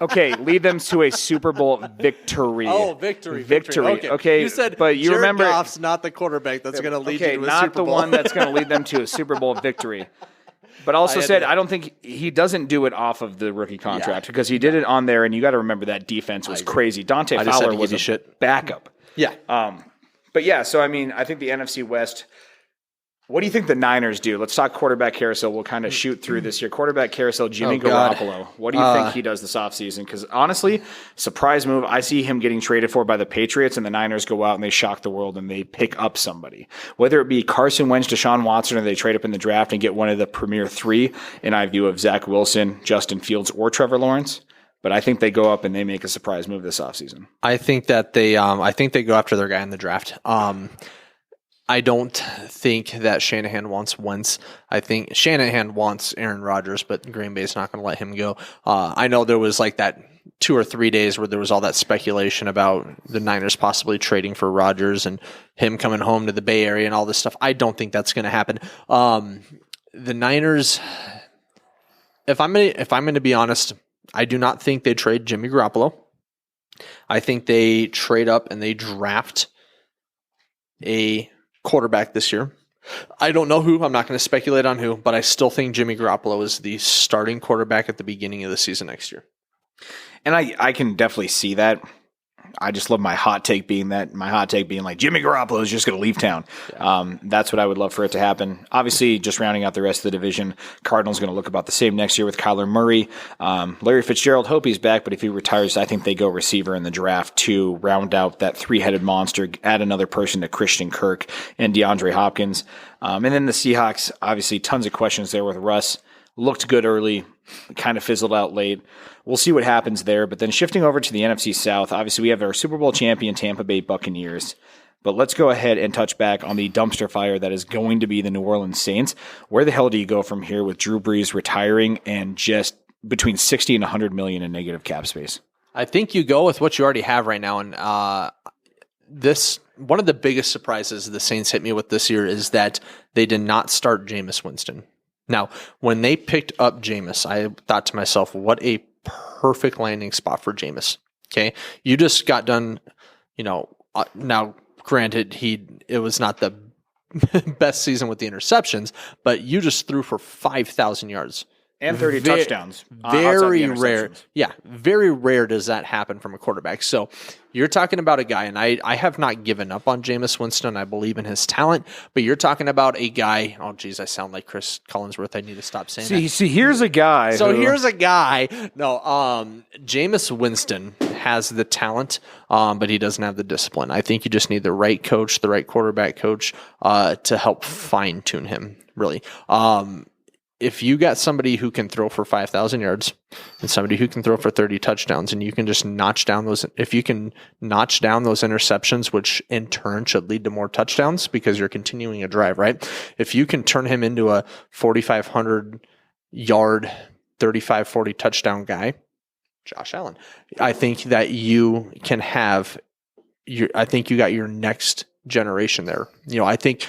Okay, lead them to a Super Bowl victory. Oh, victory. Okay, you said but you Jared remember Goff's not the quarterback that's going to lead you to a Super Bowl. not the one that's going to lead them to a Super Bowl victory. But also said, I don't think he doesn't do it off of the rookie contract because he did it on there, and you got to remember that defense was crazy. Dante Fowler was a backup. Yeah. But yeah, so I mean, I think the NFC West. What do you think the Niners do? Let's talk quarterback carousel. We'll kind of shoot through this here. Quarterback carousel, Jimmy Garoppolo. What do you think he does this offseason? Because honestly, surprise move. I see him getting traded for by the Patriots, and the Niners go out and they shock the world and they pick up somebody. Whether it be Carson Wentz, Deshaun Watson, or they trade up in the draft and get one of the premier three, in I view of Zach Wilson, Justin Fields, or Trevor Lawrence. But I think they go up and they make a surprise move this offseason. I think that they go after their guy in the draft. I don't think that Shanahan wants Wentz. I think Shanahan wants Aaron Rodgers, but Green Bay's not going to let him go. I know there was like that 2 or 3 days where there was all that speculation about the Niners possibly trading for Rodgers and him coming home to the Bay Area and all this stuff. I don't think that's going to happen. The Niners, if I'm going to be honest, I do not think they trade Jimmy Garoppolo. I think they trade up and they draft a quarterback this year. I don't know who. I'm not going to speculate on who, but I still think Jimmy Garoppolo is the starting quarterback at the beginning of the season next year. And I can definitely see that. I just love my hot take being like Jimmy Garoppolo is just going to leave town. Yeah. That's what I would love for it to happen. Obviously, just rounding out the rest of the division, Cardinals going to look about the same next year with Kyler Murray. Larry Fitzgerald, hope he's back, but if he retires, I think they go receiver in the draft to round out that three-headed monster, add another person to Christian Kirk and DeAndre Hopkins. And then the Seahawks, obviously tons of questions there with Russ. Looked good early, kind of fizzled out late. We'll see what happens there. But then shifting over to the NFC South, obviously we have our Super Bowl champion Tampa Bay Buccaneers. But let's go ahead and touch back on the dumpster fire that is going to be the New Orleans Saints. Where the hell do you go from here with Drew Brees retiring and just between 60 and 100 million in negative cap space? I think you go with what you already have right now. And one of the biggest surprises the Saints hit me with this year is that they did not start Jameis Winston. Now, when they picked up Jameis, I thought to myself, what a perfect landing spot for Jameis. Okay. You just got done, now granted, it was not the best season with the interceptions, but you just threw for 5,000 yards. And 30 touchdowns. Very rare. Yeah, very rare does that happen from a quarterback. So you're talking about a guy, and I have not given up on Jameis Winston. I believe in his talent, but you're talking about a guy. Oh, geez, I sound like Chris Collinsworth. I need to stop saying that. See, here's a guy. Here's a guy. No, Jameis Winston has the talent, but he doesn't have the discipline. I think you just need the right coach, the right quarterback coach, to help fine tune him. Really. if you got somebody who can throw for 5,000 yards and somebody who can throw for 30 touchdowns, and you can just notch down those, if you can notch down those interceptions, which in turn should lead to more touchdowns because you're continuing a drive, right? If you can turn him into a 4,500 yard, 35, 40 touchdown guy, Josh Allen, I think that you can have I think you got your next generation there. I think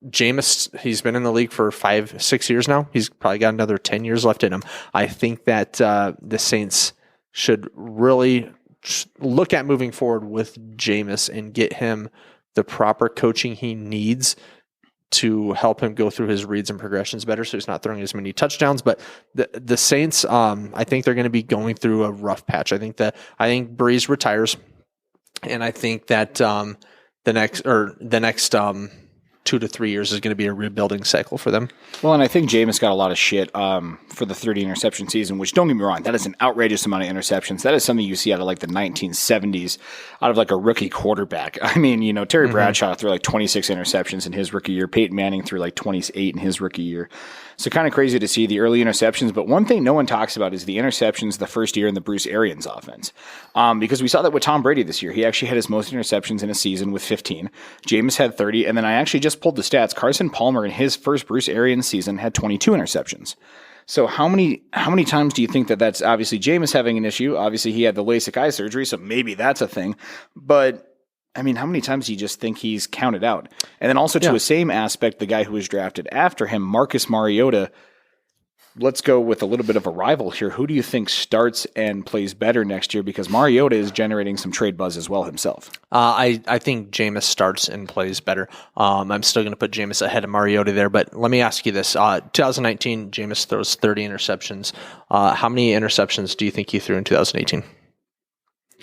Jameis, he's been in the league for 5-6 years now. He's probably got another 10 years left in him. I think that the Saints should really look at moving forward with Jameis and get him the proper coaching he needs to help him go through his reads and progressions better, so he's not throwing as many touchdowns. But the Saints, I think they're going to be going through a rough patch. I think Brees retires, and I think that the next 2 to 3 years is going to be a rebuilding cycle for them. Well, and I think Jameis got a lot of shit for the 30 interception season, which, don't get me wrong, that is an outrageous amount of interceptions. That is something you see out of like the 1970s, out of like a rookie quarterback. I mean, Terry Bradshaw threw like 26 interceptions in his rookie year. Peyton Manning threw like 28 in his rookie year. So kind of crazy to see the early interceptions. But one thing no one talks about is the interceptions the first year in the Bruce Arians offense. Because we saw that with Tom Brady this year. He actually had his most interceptions in a season with 15. Jameis had 30. And then I actually just pulled the stats. Carson Palmer in his first Bruce Arians season had 22 interceptions. So how many times do you think that's obviously Jameis having an issue? Obviously he had the LASIK eye surgery, so maybe that's a thing. But I mean, how many times do you just think he's counted out? And then also to a same aspect, the guy who was drafted after him, Marcus Mariota. Let's go with a little bit of a rival here. Who do you think starts and plays better next year? Because Mariota is generating some trade buzz as well himself. I think Jameis starts and plays better. I'm still going to put Jameis ahead of Mariota there, but let me ask you this. 2019, Jameis throws 30 interceptions. How many interceptions do you think he threw in 2018?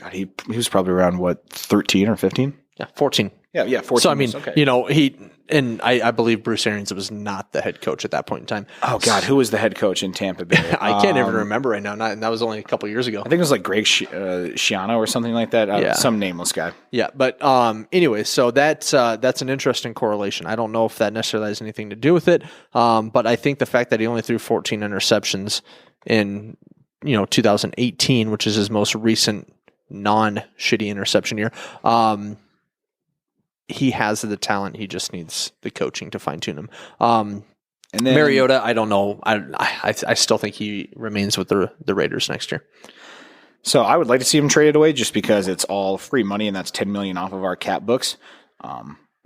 God, he was probably around, 13 or 15? Yeah, 14. Yeah, 14. So, I mean, okay. I believe Bruce Arians was not the head coach at that point in time. Oh, God, who was the head coach in Tampa Bay? I can't even remember right now. That was only a couple years ago. I think it was like Greg Schiano or something like that. Some nameless guy. Yeah, but anyway, so that's an interesting correlation. I don't know if that necessarily has anything to do with it, but I think the fact that he only threw 14 interceptions in 2018, which is his most recent non-shitty interception year, he has the talent. He just needs the coaching to fine-tune him. And then Mariota, I don't know. I still think he remains with the Raiders next year. So I would like to see him traded away just because it's all free money, and that's $10 million off of our cap books.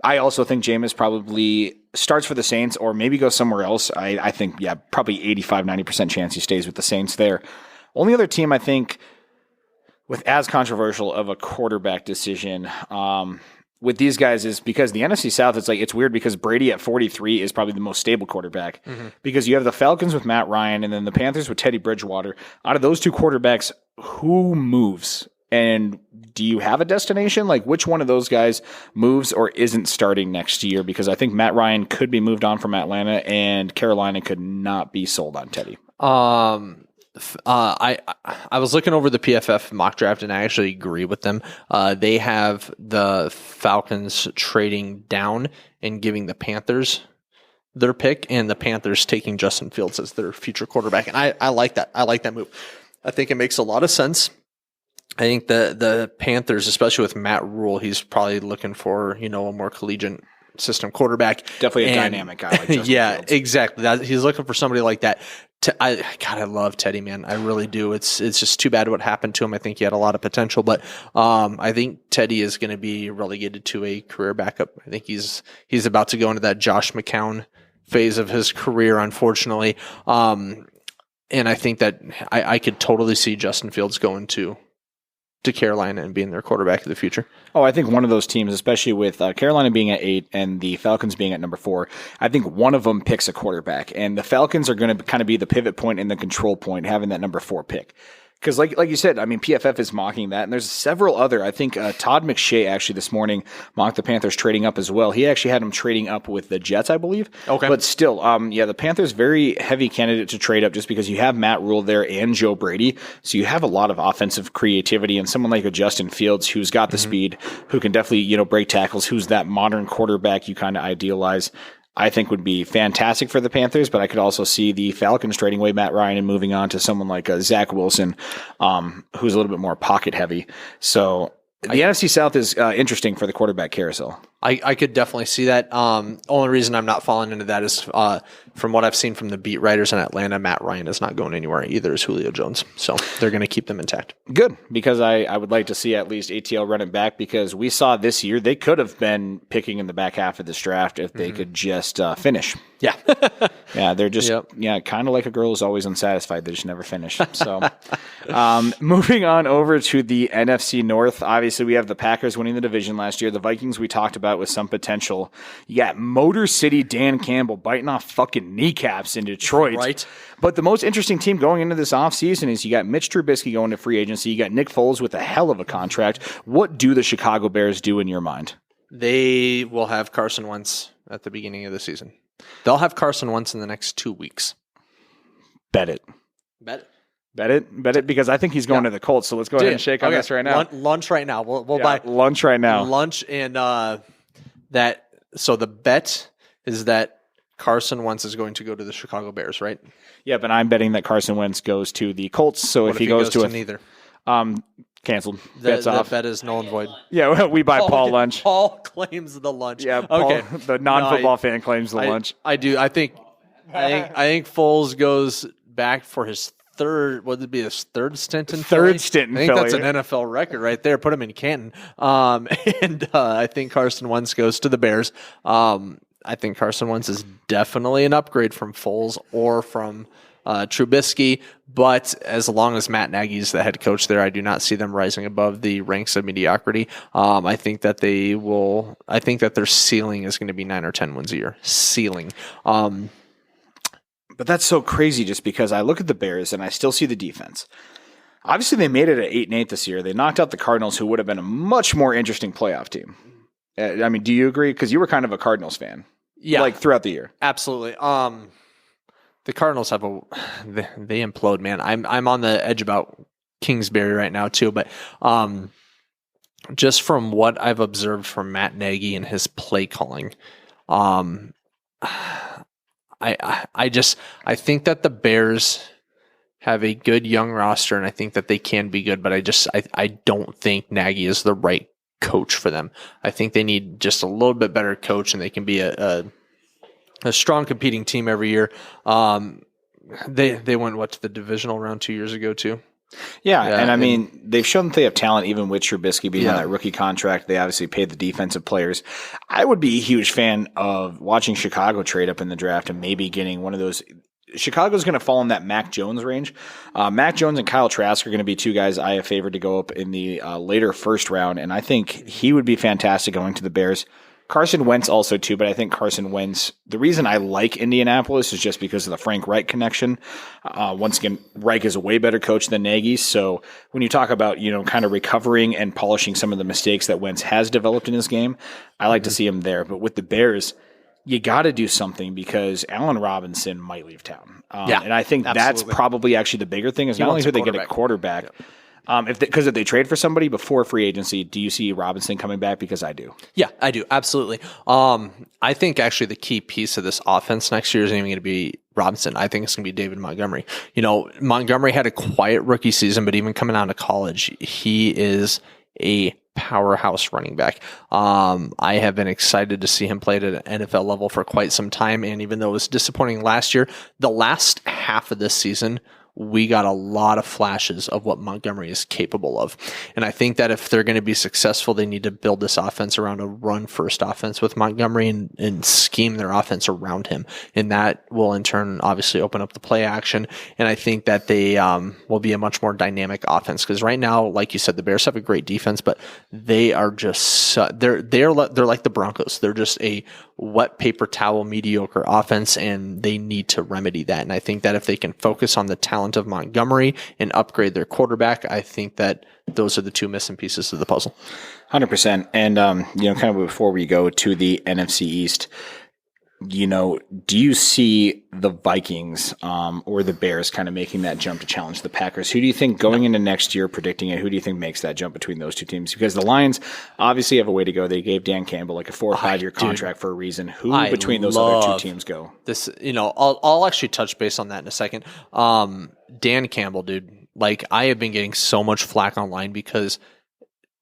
I also think Jameis probably starts for the Saints or maybe goes somewhere else. I think, probably 85-90% chance he stays with the Saints there. Only other team I think with as controversial of a quarterback decision with these guys is because the NFC South, it's weird because Brady at 43 is probably the most stable quarterback because you have the Falcons with Matt Ryan and then the Panthers with Teddy Bridgewater. Out of those two quarterbacks, who moves? And do you have a destination? Like, which one of those guys moves or isn't starting next year? Because I think Matt Ryan could be moved on from Atlanta and Carolina could not be sold on Teddy. I was looking over the PFF mock draft, and I actually agree with them. They have the Falcons trading down and giving the Panthers their pick, and the Panthers taking Justin Fields as their future quarterback. And I like that. I like that move. I think it makes a lot of sense. I think the Panthers, especially with Matt Rule, he's probably looking for a more collegiate system quarterback. Definitely a dynamic guy like Justin Fields. Exactly. He's looking for somebody like that. I love Teddy, man. I really do. It's just too bad what happened to him. I think he had a lot of potential, but I think Teddy is going to be relegated to a career backup. I think he's about to go into that Josh McCown phase of his career, unfortunately. And I think that I could totally see Justin Fields going to Carolina and being their quarterback of the future. Oh, I think one of those teams, especially with Carolina being at 8 and the Falcons being at number 4, I think one of them picks a quarterback, and the Falcons are going to kind of be the pivot point and the control point, having that number 4 pick. Because like you said, I mean, PFF is mocking that, and there's several other. I think Todd McShay actually this morning mocked the Panthers trading up as well. He actually had them trading up with the Jets, I believe. Okay. But still, the Panthers very heavy candidate to trade up just because you have Matt Rule there and Joe Brady. So you have a lot of offensive creativity, and someone like a Justin Fields who's got the speed, who can definitely break tackles, who's that modern quarterback you kind of idealize. I think would be fantastic for the Panthers, but I could also see the Falcons trading away Matt Ryan and moving on to someone like Zach Wilson, who's a little bit more pocket heavy. So the NFC South is interesting for the quarterback carousel. I could definitely see that. Only reason I'm not falling into that is from what I've seen from the beat writers in Atlanta, Matt Ryan is not going anywhere. Either is Julio Jones. So they're going to keep them intact. Good, because I would like to see at least ATL run it back, because we saw this year they could have been picking in the back half of this draft if they could just finish. Yeah. Yeah, they're just kind of like a girl who's always unsatisfied. They just never finish. So moving on over to the NFC North, obviously we have the Packers winning the division last year. The Vikings we talked about with some potential. You got Motor City Dan Campbell biting off fucking kneecaps in Detroit. Right. But the most interesting team going into this offseason is you got Mitch Trubisky going to free agency. You got Nick Foles with a hell of a contract. What do the Chicago Bears do in your mind? They will have Carson Wentz at the beginning of the season. They'll have Carson Wentz in the next 2 weeks. Bet it. Bet it, because I think he's going to the Colts. So let's go ahead and shake on this right now. Lunch right now. We'll buy lunch right now. Lunch and that. So the bet is that Carson Wentz is going to go to the Chicago Bears, right? Yeah, but I'm betting that Carson Wentz goes to the Colts. So if he goes to neither, canceled. Bet's off. That bet is null and void. Yeah, we buy Paul lunch. Paul claims the lunch. Yeah, Paul, okay. The non-football fan claims the lunch. I do. I think Foles goes back for his third. Would it be his third stint in Philly? Third stint in Philly. I think Philly. that's an NFL record right there. Put him in Canton. And I think Carson Wentz goes to the Bears. I think Carson Wentz is definitely an upgrade from Foles or from Trubisky, but as long as Matt Nagy is the head coach there, I do not see them rising above the ranks of mediocrity. I think that they will. I think that their ceiling is going to be 9 or 10 wins a year. Ceiling. But that's so crazy, just because I look at the Bears and I still see the defense. Obviously, they made it at 8-8 this year. They knocked out the Cardinals, who would have been a much more interesting playoff team. I mean, do you agree? Because you were kind of a Cardinals fan, like throughout the year. Absolutely. The Cardinals have they implode, man. I'm on the edge about Kingsbury right now too, but just from what I've observed from Matt Nagy and his play calling, I think that the Bears have a good young roster, and I think that they can be good, but I don't think Nagy is the right coach for them. I think they need just a little bit better coach, and they can be a strong competing team every year. They went to the divisional round 2 years ago too. Yeah, and I mean, they've shown that they have talent even with Trubisky being on that rookie contract. They obviously paid the defensive players. I would be a huge fan of watching Chicago trade up in the draft and maybe getting one of those. Chicago's going to fall in that Mac Jones range. Mac Jones and Kyle Trask are going to be two guys I have favored to go up in the later first round, and I think he would be fantastic going to the Bears. Carson Wentz also too, but I think Carson Wentz, the reason I like Indianapolis is just because of the Frank Reich connection. Once again, Reich is a way better coach than Nagy. So when you talk about, kind of recovering and polishing some of the mistakes that Wentz has developed in his game, I like to see him there. But with the Bears, you got to do something because Allen Robinson might leave town. And I think that's probably actually the bigger thing is not only do they get a quarterback, because if they trade for somebody before free agency, do you see Robinson coming back? Because I do. Yeah, I do. Absolutely. I think actually the key piece of this offense next year isn't even going to be Robinson. I think it's going to be David Montgomery. Montgomery had a quiet rookie season, but even coming out of college, he is a powerhouse running back. I have been excited to see him play at an NFL level for quite some time. And even though it was disappointing last year, the last half of this season, we got a lot of flashes of what Montgomery is capable of. And I think that if they're going to be successful, they need to build this offense around a run-first offense with Montgomery and scheme their offense around him. And that will, in turn, obviously open up the play action. And I think that they will be a much more dynamic offense. Because right now, like you said, the Bears have a great defense, but they are just they're like the Broncos. They're just a wet paper towel mediocre offense, and they need to remedy that. And I think that if they can focus on the talent of Montgomery and upgrade their quarterback, I think that those are the two missing pieces of the puzzle. 100%. And, kind of before we go to the NFC East, do you see the Vikings or the Bears kind of making that jump to challenge the Packers? Who do you think going into next year, predicting it, who do you think makes that jump between those two teams? Because the Lions obviously have a way to go. They gave Dan Campbell like a 4 or 5 year contract for a reason. Who between those other two teams go? This, I'll actually touch base on that in a second. Dan Campbell, dude, like I have been getting so much flack online because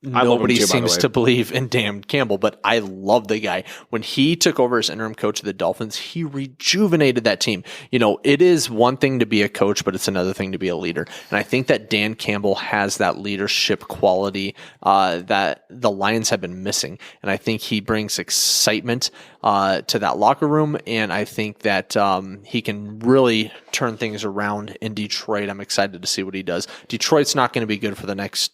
nobody seems to believe in Dan Campbell, but I love the guy. When he took over as interim coach of the Dolphins, he rejuvenated that team. It is one thing to be a coach, but it's another thing to be a leader. And I think that Dan Campbell has that leadership quality that the Lions have been missing. And I think he brings excitement to that locker room. And I think that he can really turn things around in Detroit. I'm excited to see what he does. Detroit's not going to be good for the next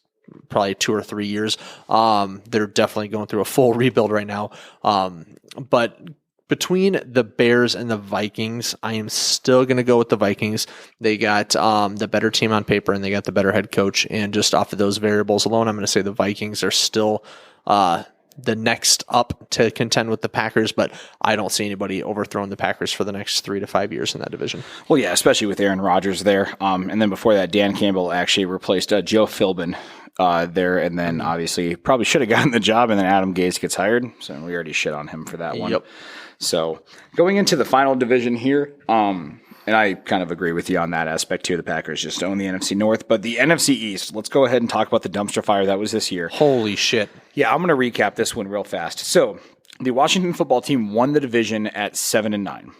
probably 2 or 3 years. They're definitely going through a full rebuild right now. But between the Bears and the Vikings, I am still going to go with the Vikings. They got the better team on paper, and they got the better head coach. And just off of those variables alone, I'm going to say the Vikings are still the next up to contend with the Packers, but I don't see anybody overthrowing the Packers for the next 3 to 5 years in that division. Well, yeah, especially with Aaron Rodgers there. And then before that, Dan Campbell actually replaced Joe Philbin there, and then obviously probably should have gotten the job, and then Adam Gase gets hired, so we already shit on him for that one. Yep. So going into the final division here, and I kind of agree with you on that aspect too. The Packers just own the NFC North, but the NFC East, let's go ahead and talk about the dumpster fire that was this year. Holy shit. Yeah, I'm going to recap this one real fast. So the Washington football team won the division at 7-9.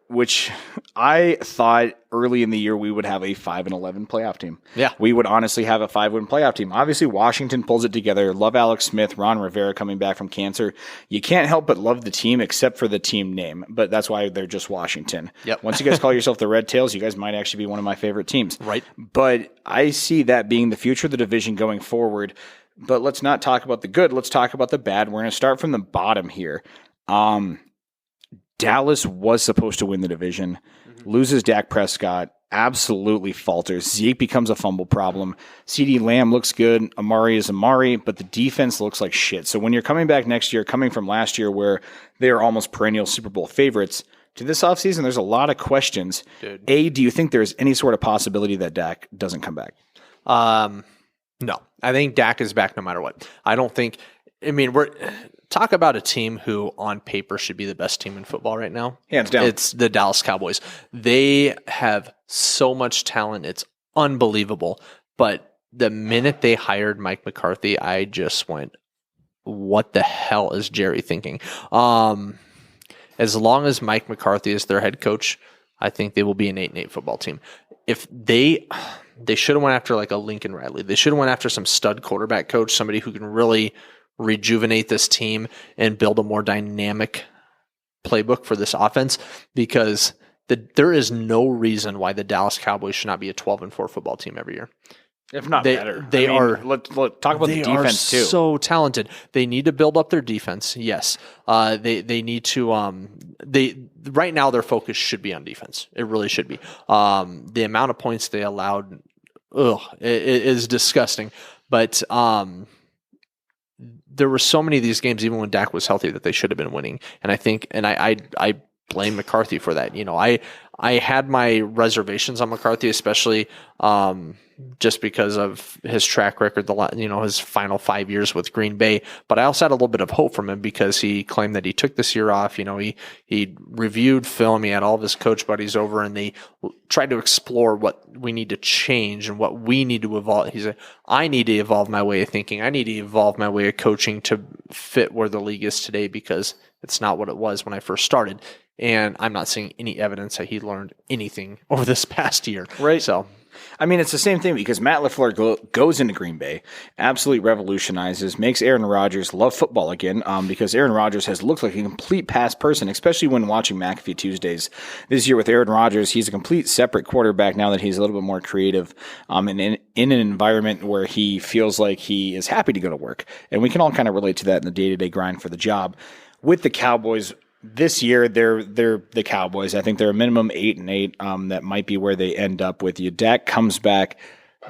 Which I thought early in the year we would have a 5-11 playoff team. Yeah. We would honestly have a 5-win playoff team. Obviously, Washington pulls it together. Love Alex Smith, Ron Rivera coming back from cancer. You can't help but love the team except for the team name, but that's why they're just Washington. Yep. Once you guys call yourself the Red Tails, you guys might actually be one of my favorite teams. Right. But I see that being the future of the division going forward. But let's not talk about the good. Let's talk about the bad. We're going to start from the bottom here. Dallas was supposed to win the division, loses Dak Prescott, absolutely falters. Zeke becomes a fumble problem. CeeDee Lamb looks good. Amari is Amari, but the defense looks like shit. So when you're coming back next year, coming from last year where they are almost perennial Super Bowl favorites, to this offseason, there's a lot of questions. Dude. Do you think there's any sort of possibility that Dak doesn't come back? No. I think Dak is back no matter what. I don't think – we're – talk about a team who on paper should be the best team in football right now. Hands down. It's the Dallas Cowboys. They have so much talent. It's unbelievable. But the minute they hired Mike McCarthy, I just went, what the hell is Jerry thinking? As long as Mike McCarthy is their head coach, I think they will be an 8-8 football team. If they should have went after like a Lincoln Riley. They should have went after some stud quarterback coach, somebody who can really rejuvenate this team and build a more dynamic playbook for this offense, because there is no reason why the Dallas Cowboys should not be a 12-4 football team every year. If not better. Let's talk about the defense too. They are so talented. They need to build up their defense. Yes. They need to right now their focus should be on defense. It really should be. The amount of points they allowed it is disgusting. But there were so many of these games, even when Dak was healthy, that they should have been winning. And I think, and I blame McCarthy for that. I had my reservations on McCarthy, especially just because of his track record, his final 5 years with Green Bay. But I also had a little bit of hope from him because he claimed that he took this year off. He reviewed film. He had all of his coach buddies over, and they tried to explore what we need to change and what we need to evolve. He said, I need to evolve my way of thinking. I need to evolve my way of coaching to fit where the league is today, because it's not what it was when I first started. And I'm not seeing any evidence that he learned anything over this past year. Right. So, it's the same thing, because Matt LaFleur goes into Green Bay, absolutely revolutionizes, makes Aaron Rodgers love football again, because Aaron Rodgers has looked like a complete past person, especially when watching McAfee Tuesdays this year with Aaron Rodgers. He's a complete separate quarterback now that he's a little bit more creative, and in an environment where he feels like he is happy to go to work. And we can all kind of relate to that in the day-to-day grind for the job. With the Cowboys, this year, they're the Cowboys. I think they're a minimum 8-8. That might be where they end up with you. Dak comes back.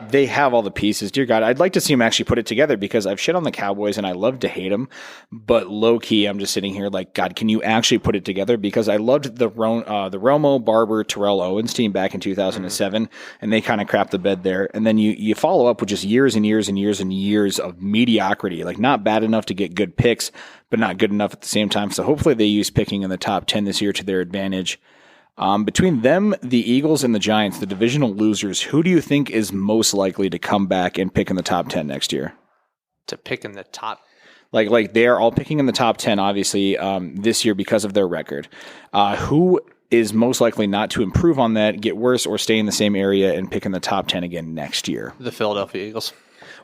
they have all the pieces. Dear God, I'd like to see them actually put it together because I've shit on the Cowboys and I love to hate them. But low key, I'm just sitting here like, God, can you actually put it together? Because I loved the Romo, Barber, Terrell Owens team back in 2007, and they kind of crapped the bed there. And then you follow up with just years and years and years and years of mediocrity, like not bad enough to get good picks, but not good enough at the same time. So hopefully they use picking in the top 10 this year to their advantage. Between them, the Eagles, and the Giants, the divisional losers, who do you think is most likely to come back and pick in the top 10 next year? To pick in the top? Like they are all picking in the top 10, obviously, this year because of their record. Who is most likely not to improve on that, get worse, or stay in the same area and pick in the top 10 again next year? The Philadelphia Eagles.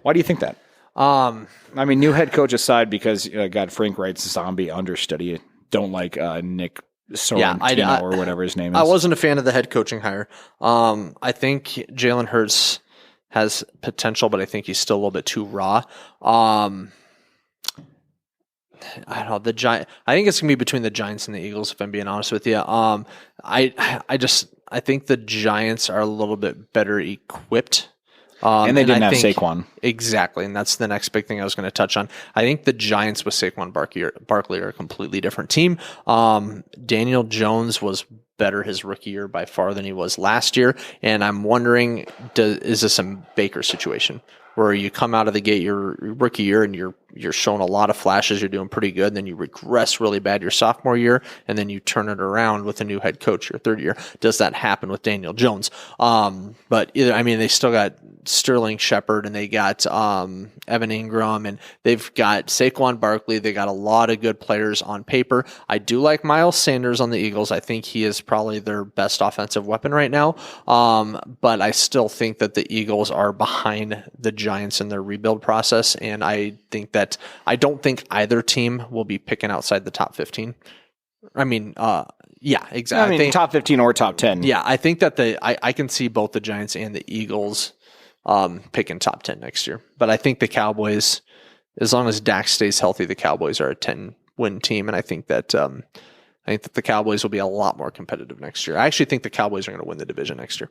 Why do you think that? I mean, new head coach aside, because Frank Wright's zombie understudy. Don't like Nick Sorrentino or whatever his name is. I wasn't a fan of the head coaching hire. I think Jalen Hurts has potential, but I think he's still a little bit too raw. I don't know, I think it's gonna be between the Giants and the Eagles, if I'm being honest with you. I think the Giants are a little bit better equipped. And they didn't have Saquon. Exactly, and that's the next big thing I was going to touch on. I think the Giants with Saquon Barkley are a completely different team. Daniel Jones was better his rookie year by far than he was last year, and I'm wondering, is this a Baker situation where you come out of the gate your rookie year and you're showing a lot of flashes, you're doing pretty good, and then you regress really bad your sophomore year, and then you turn it around with a new head coach your third year? Does that happen with Daniel Jones? But they still got Sterling Shepard, and they got Evan Ingram, and they've got Saquon Barkley. They got a lot of good players on paper. I do like Miles Sanders on the Eagles. I think he is probably their best offensive weapon right now. But I still think that the Eagles are behind the Giants in their rebuild process, and I don't think either team will be picking outside the top 15. Yeah, exactly. Top 15 or top 10. Yeah, I think that I can see both the Giants and the Eagles picking top 10 next year. But I think the Cowboys, as long as Dak stays healthy, the Cowboys are a 10-win team, and I think that the Cowboys will be a lot more competitive next year. I actually think the Cowboys are going to win the division next year.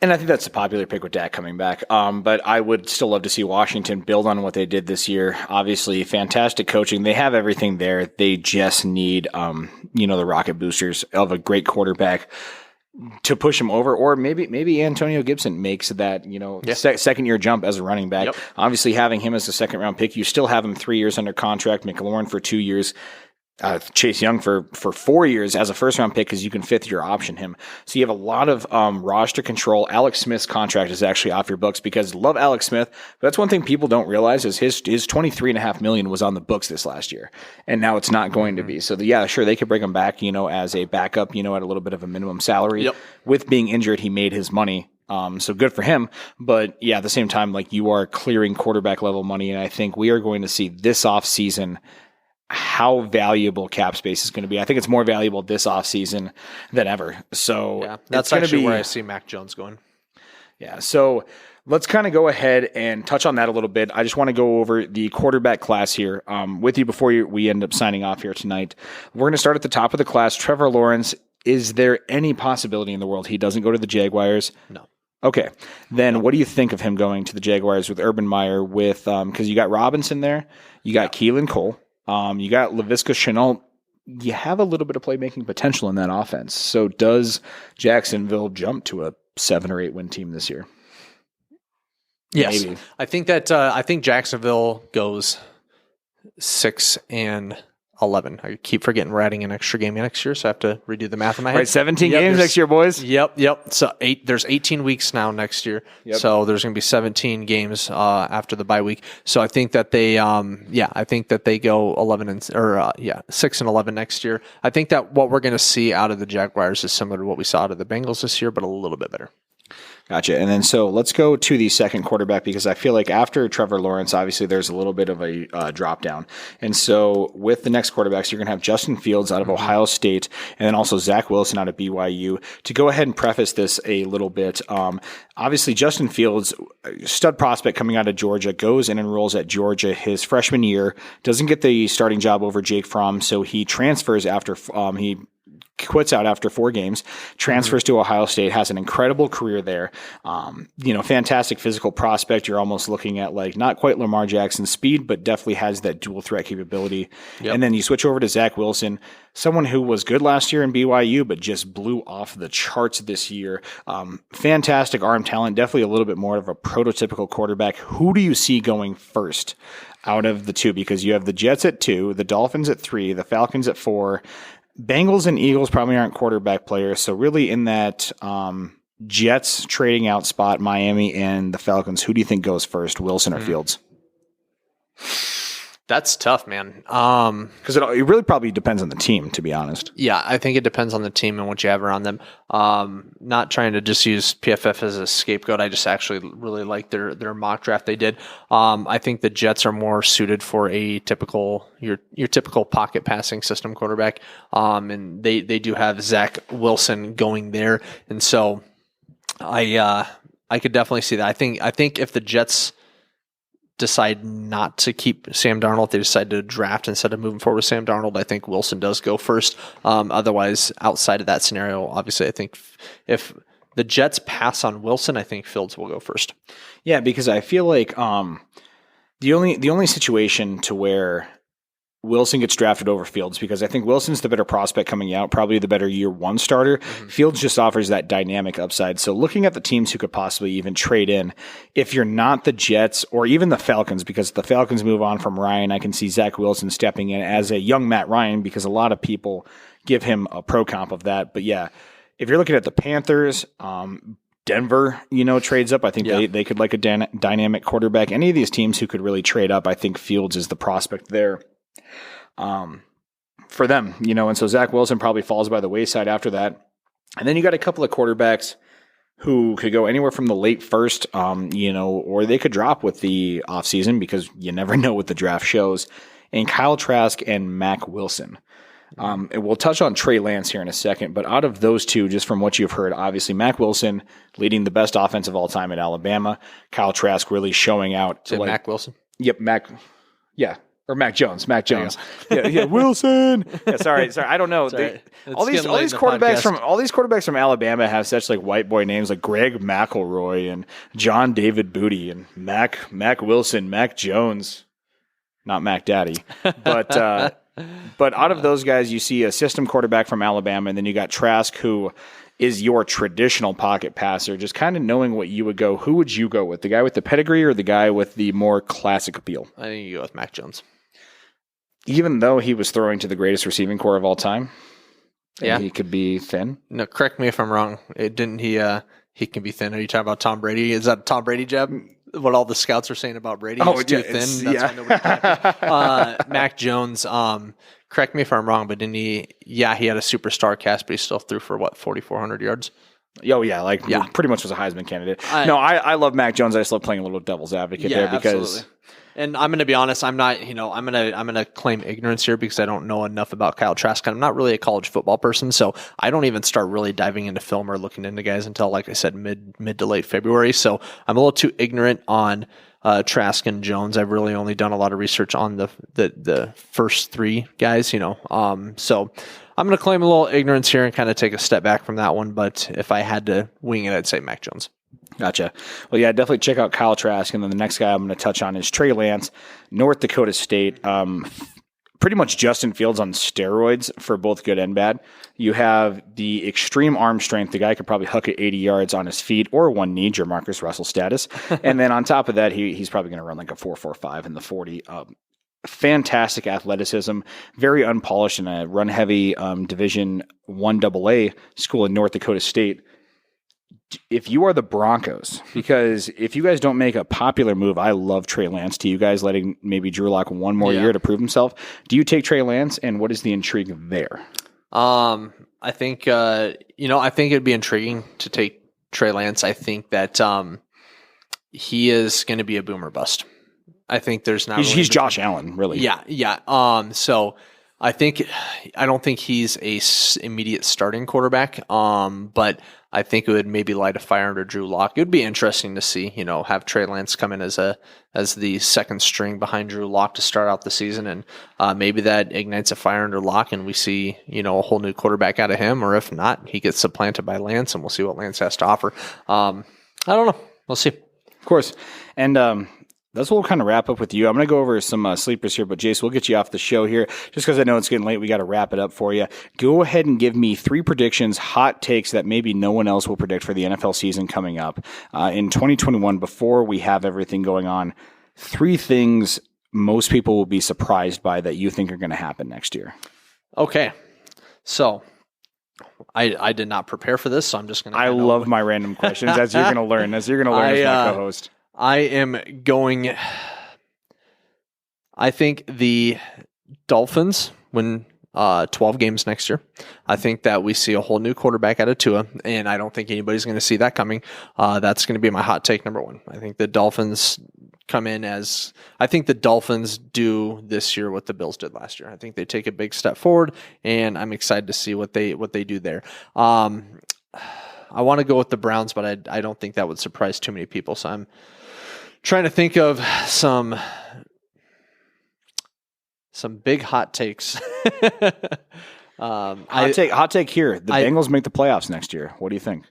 And I think that's a popular pick with Dak coming back. But I would still love to see Washington build on what they did this year. Obviously, fantastic coaching. They have everything there. They just need, the rocket boosters of a great quarterback to push him over, or maybe Antonio Gibson makes that second year jump as a running back. Yep. Obviously, having him as a second round pick, you still have him 3 years under contract. McLaurin for 2 years. Chase Young for 4 years as a first-round pick because you can fifth-year option him. So you have a lot of roster control. Alex Smith's contract is actually off your books because love Alex Smith. But that's one thing people don't realize is his $23.5 million was on the books this last year, and now it's not going to be. So sure, they could bring him back, as a backup, at a little bit of a minimum salary. Yep. With being injured, he made his money. So good for him. But at the same time, you are clearing quarterback level money, and I think we are going to see this offseason how valuable cap space is going to be. I think it's more valuable this offseason than ever. So that's actually where I see Mac Jones going. Yeah. So let's kind of go ahead and touch on that a little bit. I just want to go over the quarterback class here with you before we end up signing off here tonight. We're going to start at the top of the class. Trevor Lawrence. Is there any possibility in the world he doesn't go to the Jaguars? No. Okay. Then what do you think of him going to the Jaguars with Urban Meyer because you got Robinson there, you got Keelan Cole, you got Laviska Shenault. You have a little bit of playmaking potential in that offense. So does Jacksonville jump to a 7 or 8 win team this year? Yes. Maybe. I think Jacksonville goes 6-11. I keep forgetting we're adding an extra game next year, so I have to redo the math in my head. Right, 17 games next year, boys. Yep. So there's 18 weeks now next year. Yep. So there's going to be 17 games after the bye week. So I think that they go 6-11 next year. I think that what we're going to see out of the Jaguars is similar to what we saw out of the Bengals this year, but a little bit better. Gotcha. And then so let's go to the second quarterback because I feel like after Trevor Lawrence, obviously there's a little bit of a drop down. And so with the next quarterbacks, you're going to have Justin Fields out of Ohio State and then also Zach Wilson out of BYU. To go ahead and preface this a little bit, obviously Justin Fields, stud prospect coming out of Georgia, goes and enrolls at Georgia his freshman year, doesn't get the starting job over Jake Fromm, so he transfers after he quits out after 4 games, transfers to Ohio State, has an incredible career there. Fantastic physical prospect. You're almost looking at like not quite Lamar Jackson's speed, but definitely has that dual threat capability. Yep. And then you switch over to Zach Wilson, someone who was good last year in BYU, but just blew off the charts this year. Fantastic arm talent, definitely a little bit more of a prototypical quarterback. Who do you see going first out of the two? Because you have the Jets at 2, the Dolphins at 3, the Falcons at 4. Bengals and Eagles probably aren't quarterback players. So really in that Jets trading out spot, Miami and the Falcons, who do you think goes first, Wilson or Fields? That's tough, man. Because it really probably depends on the team, to be honest. Yeah, I think it depends on the team and what you have around them. Not trying to just use PFF as a scapegoat. I just actually really like their mock draft they did. I think the Jets are more suited for a typical your typical pocket passing system quarterback. And they do have Zach Wilson going there, and so I could definitely see that. I think if the Jets decide not to keep Sam Darnold, they decide to draft instead of moving forward with Sam Darnold, I think Wilson does go first. Otherwise, outside of that scenario, obviously, I think if the Jets pass on Wilson, I think Fields will go first. Yeah, because I feel like the only situation to where Wilson gets drafted over Fields, because I think Wilson's the better prospect coming out, probably the better year 1 starter. Mm-hmm. Fields just offers that dynamic upside. So looking at the teams who could possibly even trade in, if you're not the Jets or even the Falcons, because the Falcons move on from Ryan, I can see Zach Wilson stepping in as a young Matt Ryan, because a lot of people give him a pro comp of that. But yeah, if you're looking at the Panthers, Denver, trades up. I think they could like a dynamic quarterback. Any of these teams who could really trade up, I think Fields is the prospect there. For them, and so Zach Wilson probably falls by the wayside after that. And then you got a couple of quarterbacks who could go anywhere from the late first, or they could drop with the offseason, because you never know what the draft shows. And Kyle Trask and Mac Wilson. And we'll touch on Trey Lance here in a second, but out of those two, just from what you've heard, obviously Mac Wilson leading the best offense of all time at Alabama. Kyle Trask really showing out. Mac Wilson? Yep, Mac. Yeah. Or Mac Jones. Yeah, Wilson. Yeah, sorry. I don't know. All these quarterbacks from Alabama have such like white boy names like Greg McElroy and John David Booty and Mac Wilson, Mac Jones, not Mac Daddy. But out of those guys, you see a system quarterback from Alabama, and then you got Trask, who is your traditional pocket passer. Just kind of knowing what you would go. Who would you go with? The guy with the pedigree or the guy with the more classic appeal? I think you go with Mac Jones. Even though he was throwing to the greatest receiving core of all time, yeah, he could be thin. No, correct me if I'm wrong. Didn't he? He can be thin. Are you talking about Tom Brady? Is that a Tom Brady jab? What all the scouts are saying about Brady? He's too thin. That's why nobody can. Mac Jones. Correct me if I'm wrong, but didn't he? Yeah, he had a superstar cast, but he still threw for 4,400 yards. Oh yeah, pretty much was a Heisman candidate. I love Mac Jones. I just love playing a little devil's advocate there because. Absolutely. And I'm going to be honest, I'm not, I'm going to claim ignorance here because I don't know enough about Kyle Trask. I'm not really a college football person, so I don't even start really diving into film or looking into guys until, like I said, mid to late February. So I'm a little too ignorant on Trask and Jones. I've really only done a lot of research on the first 3 guys, so I'm going to claim a little ignorance here and kind of take a step back from that one. But if I had to wing it, I'd say Mac Jones. Gotcha. Well, yeah, definitely check out Kyle Trask. And then the next guy I'm going to touch on is Trey Lance, North Dakota State. Pretty much Justin Fields on steroids for both good and bad. You have the extreme arm strength. The guy could probably hook it 80 yards on his feet or one knee, Jamarcus Russell status. And then on top of that, he's probably going to run like a 4.45 in the 40. Fantastic athleticism, very unpolished in a run-heavy Division I AA school in North Dakota State. If you are the Broncos, because if you guys don't make a popular move, I love Trey Lance. To you guys letting maybe Drew Lock one more year to prove himself, do you take Trey Lance, and what is the intrigue there? I think I think it'd be intriguing to take Trey Lance. I think that he is going to be a boomer bust. I think there's not. He's Josh Allen, really. Yeah. So I don't think he's a immediate starting quarterback. But I think it would maybe light a fire under Drew Lock. It would be interesting to see, have Trey Lance come in as the second string behind Drew Lock to start out the season, and maybe that ignites a fire under Lock, and we see a whole new quarterback out of him. Or if not, he gets supplanted by Lance, and we'll see what Lance has to offer. I don't know. We'll see. Of course, and that's what we'll kind of wrap up with you. I'm going to go over some sleepers here, but Jace, we'll get you off the show here just because I know it's getting late. We got to wrap it up for you. Go ahead and give me 3 predictions, hot takes that maybe no one else will predict for the NFL season coming up in 2021 before we have everything going on. 3 things most people will be surprised by that you think are going to happen next year. Okay. So I did not prepare for this, so I'm just going to... I love my random questions as you're going to learn. As you're going to learn as my co-host. I am going... I think the Dolphins win 12 games next year. I think that we see a whole new quarterback out of Tua, and I don't think anybody's going to see that coming. That's going to be my hot take number 1. I think the Dolphins come in as... I think the Dolphins do this year what the Bills did last year. I think they take a big step forward, and I'm excited to see what they do there. I want to go with the Browns, but I don't think that would surprise too many people, so I'm trying to think of some big hot takes. Hot take here. The Bengals make the playoffs next year. What do you think?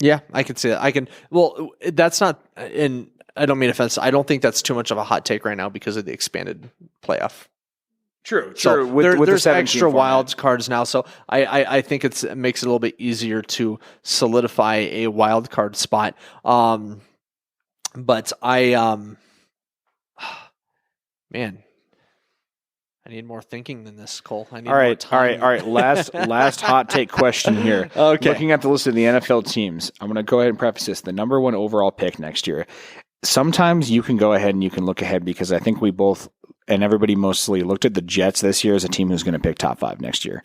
Yeah, I can see that. Well, that's not, and I don't mean offense. I don't think that's too much of a hot take right now because of the expanded playoff. True. So with there's the extra format. wild cards now, so I think it makes it a little bit easier to solidify a wild card spot. But man, I need more thinking than this, Cole. I need more time. All right. Last hot take question here. Okay. Looking at the list of the NFL teams, I'm going to go ahead and preface this. The number 1 overall pick next year. Sometimes you can go ahead and you can look ahead because I think we both and everybody mostly looked at the Jets this year as a team who's going to pick top 5 next year.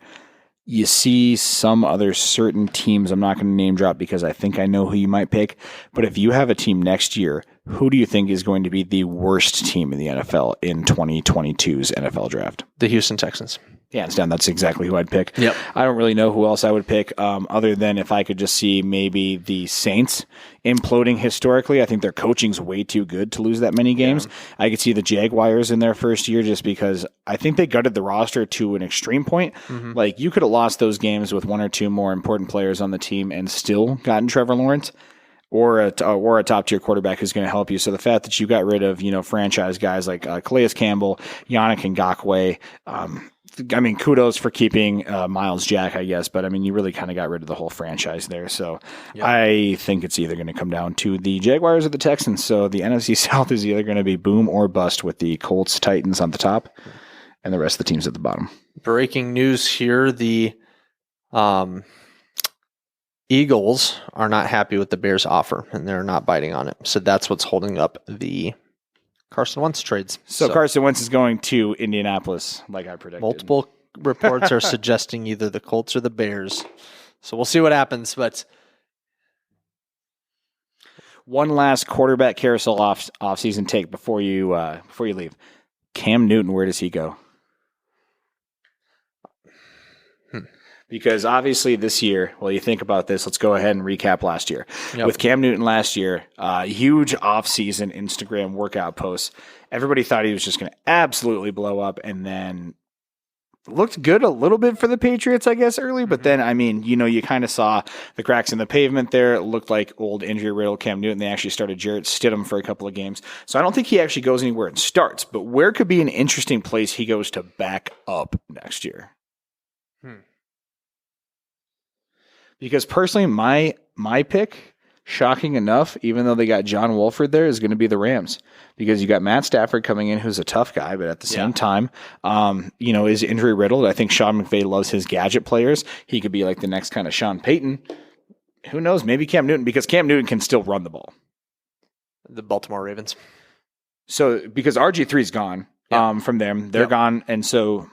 You see some other certain teams, I'm not going to name drop because I think I know who you might pick, but if you have a team next year, who do you think is going to be the worst team in the NFL in 2022's NFL draft? The Houston Texans. Hands down, that's exactly who I'd pick. Yep. I don't really know who else I would pick other than if I could just see maybe the Saints imploding historically. I think their coaching's way too good to lose that many games. Yeah. I could see the Jaguars in their first year just because I think they gutted the roster to an extreme point. Mm-hmm. Like, you could have lost those games with 1 or 2 more important players on the team and still gotten Trevor Lawrence or a top-tier quarterback who's going to help you. So the fact that you got rid of, franchise guys like Calais Campbell, Yannick Ngakoue, kudos for keeping Miles Jack, I guess, but you really kind of got rid of the whole franchise there. So yep. I think it's either going to come down to the Jaguars or the Texans. So the NFC South is either going to be boom or bust with the Colts, Titans on the top and the rest of the teams at the bottom. Breaking news here. The Eagles are not happy with the Bears' offer, and they're not biting on it. So that's what's holding up the Carson Wentz trades. So Carson Wentz is going to Indianapolis, like I predicted. Multiple reports are suggesting either the Colts or the Bears. So we'll see what happens. But one last quarterback carousel off-season take before you leave. Cam Newton, where does he go? Because obviously this year, well, you think about this, let's go ahead and recap last year. Yep. With Cam Newton last year, huge off-season Instagram workout posts. Everybody thought he was just going to absolutely blow up, and then looked good a little bit for the Patriots, I guess, early. But then, you kind of saw the cracks in the pavement there. It looked like old injury-riddled Cam Newton. They actually started Jarrett Stidham for a couple of games. So I don't think he actually goes anywhere and starts. But where could be an interesting place he goes to back up next year? Because personally, my pick, shocking enough, even though they got John Wolford there, is going to be the Rams. Because you got Matt Stafford coming in, who's a tough guy, but at the same time, is injury riddled. I think Sean McVay loves his gadget players. He could be like the next kind of Sean Payton. Who knows? Maybe Cam Newton, because Cam Newton can still run the ball. The Baltimore Ravens. So because RG3 is gone from them, they're gone, and so.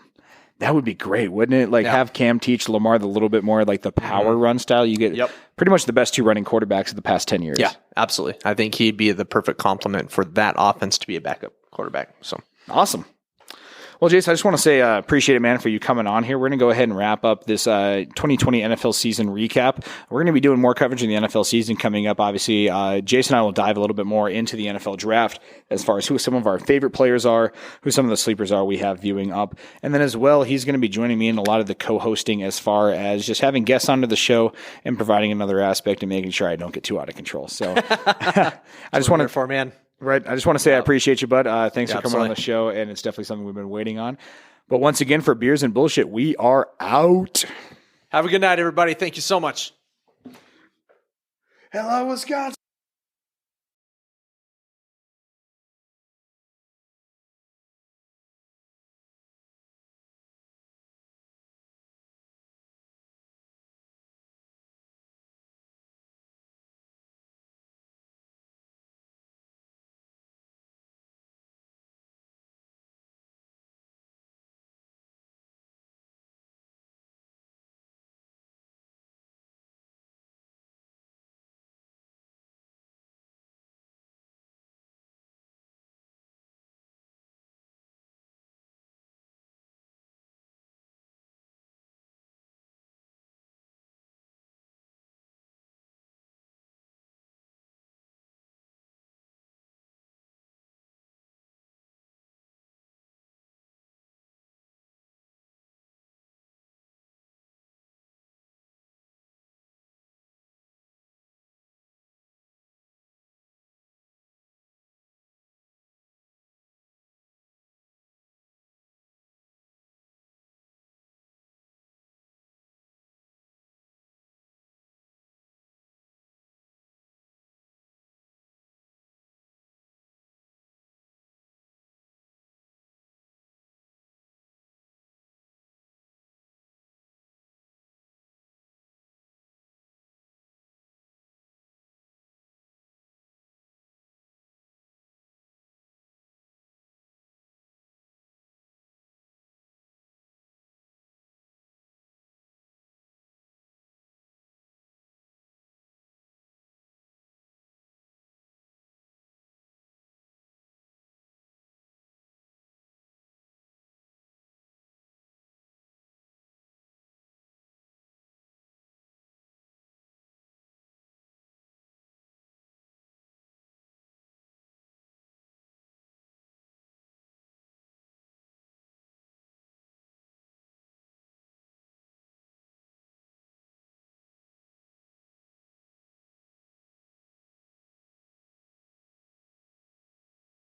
That would be great, wouldn't it? Have Cam teach Lamar the little bit more like the power run style. You get pretty much the best 2 running quarterbacks of the past 10 years. Yeah, absolutely. I think he'd be the perfect complement for that offense to be a backup quarterback. So awesome. Well, Jace, I just want to say appreciate it, man, for you coming on here. We're going to go ahead and wrap up this 2020 NFL season recap. We're going to be doing more coverage in the NFL season coming up. Obviously, Jason and I will dive a little bit more into the NFL draft as far as who some of our favorite players are, who some of the sleepers are we have viewing up. And then as well, he's going to be joining me in a lot of the co-hosting as far as just having guests onto the show and providing another aspect and making sure I don't get too out of control. So I just want to... man. Right. I just want to say I appreciate you, bud. Thanks for coming absolutely. on the show, and it's definitely something we've been waiting on. But once again, for Beers and Bullshit, we are out. Have a good night, everybody. Thank you so much. Hello, Wisconsin.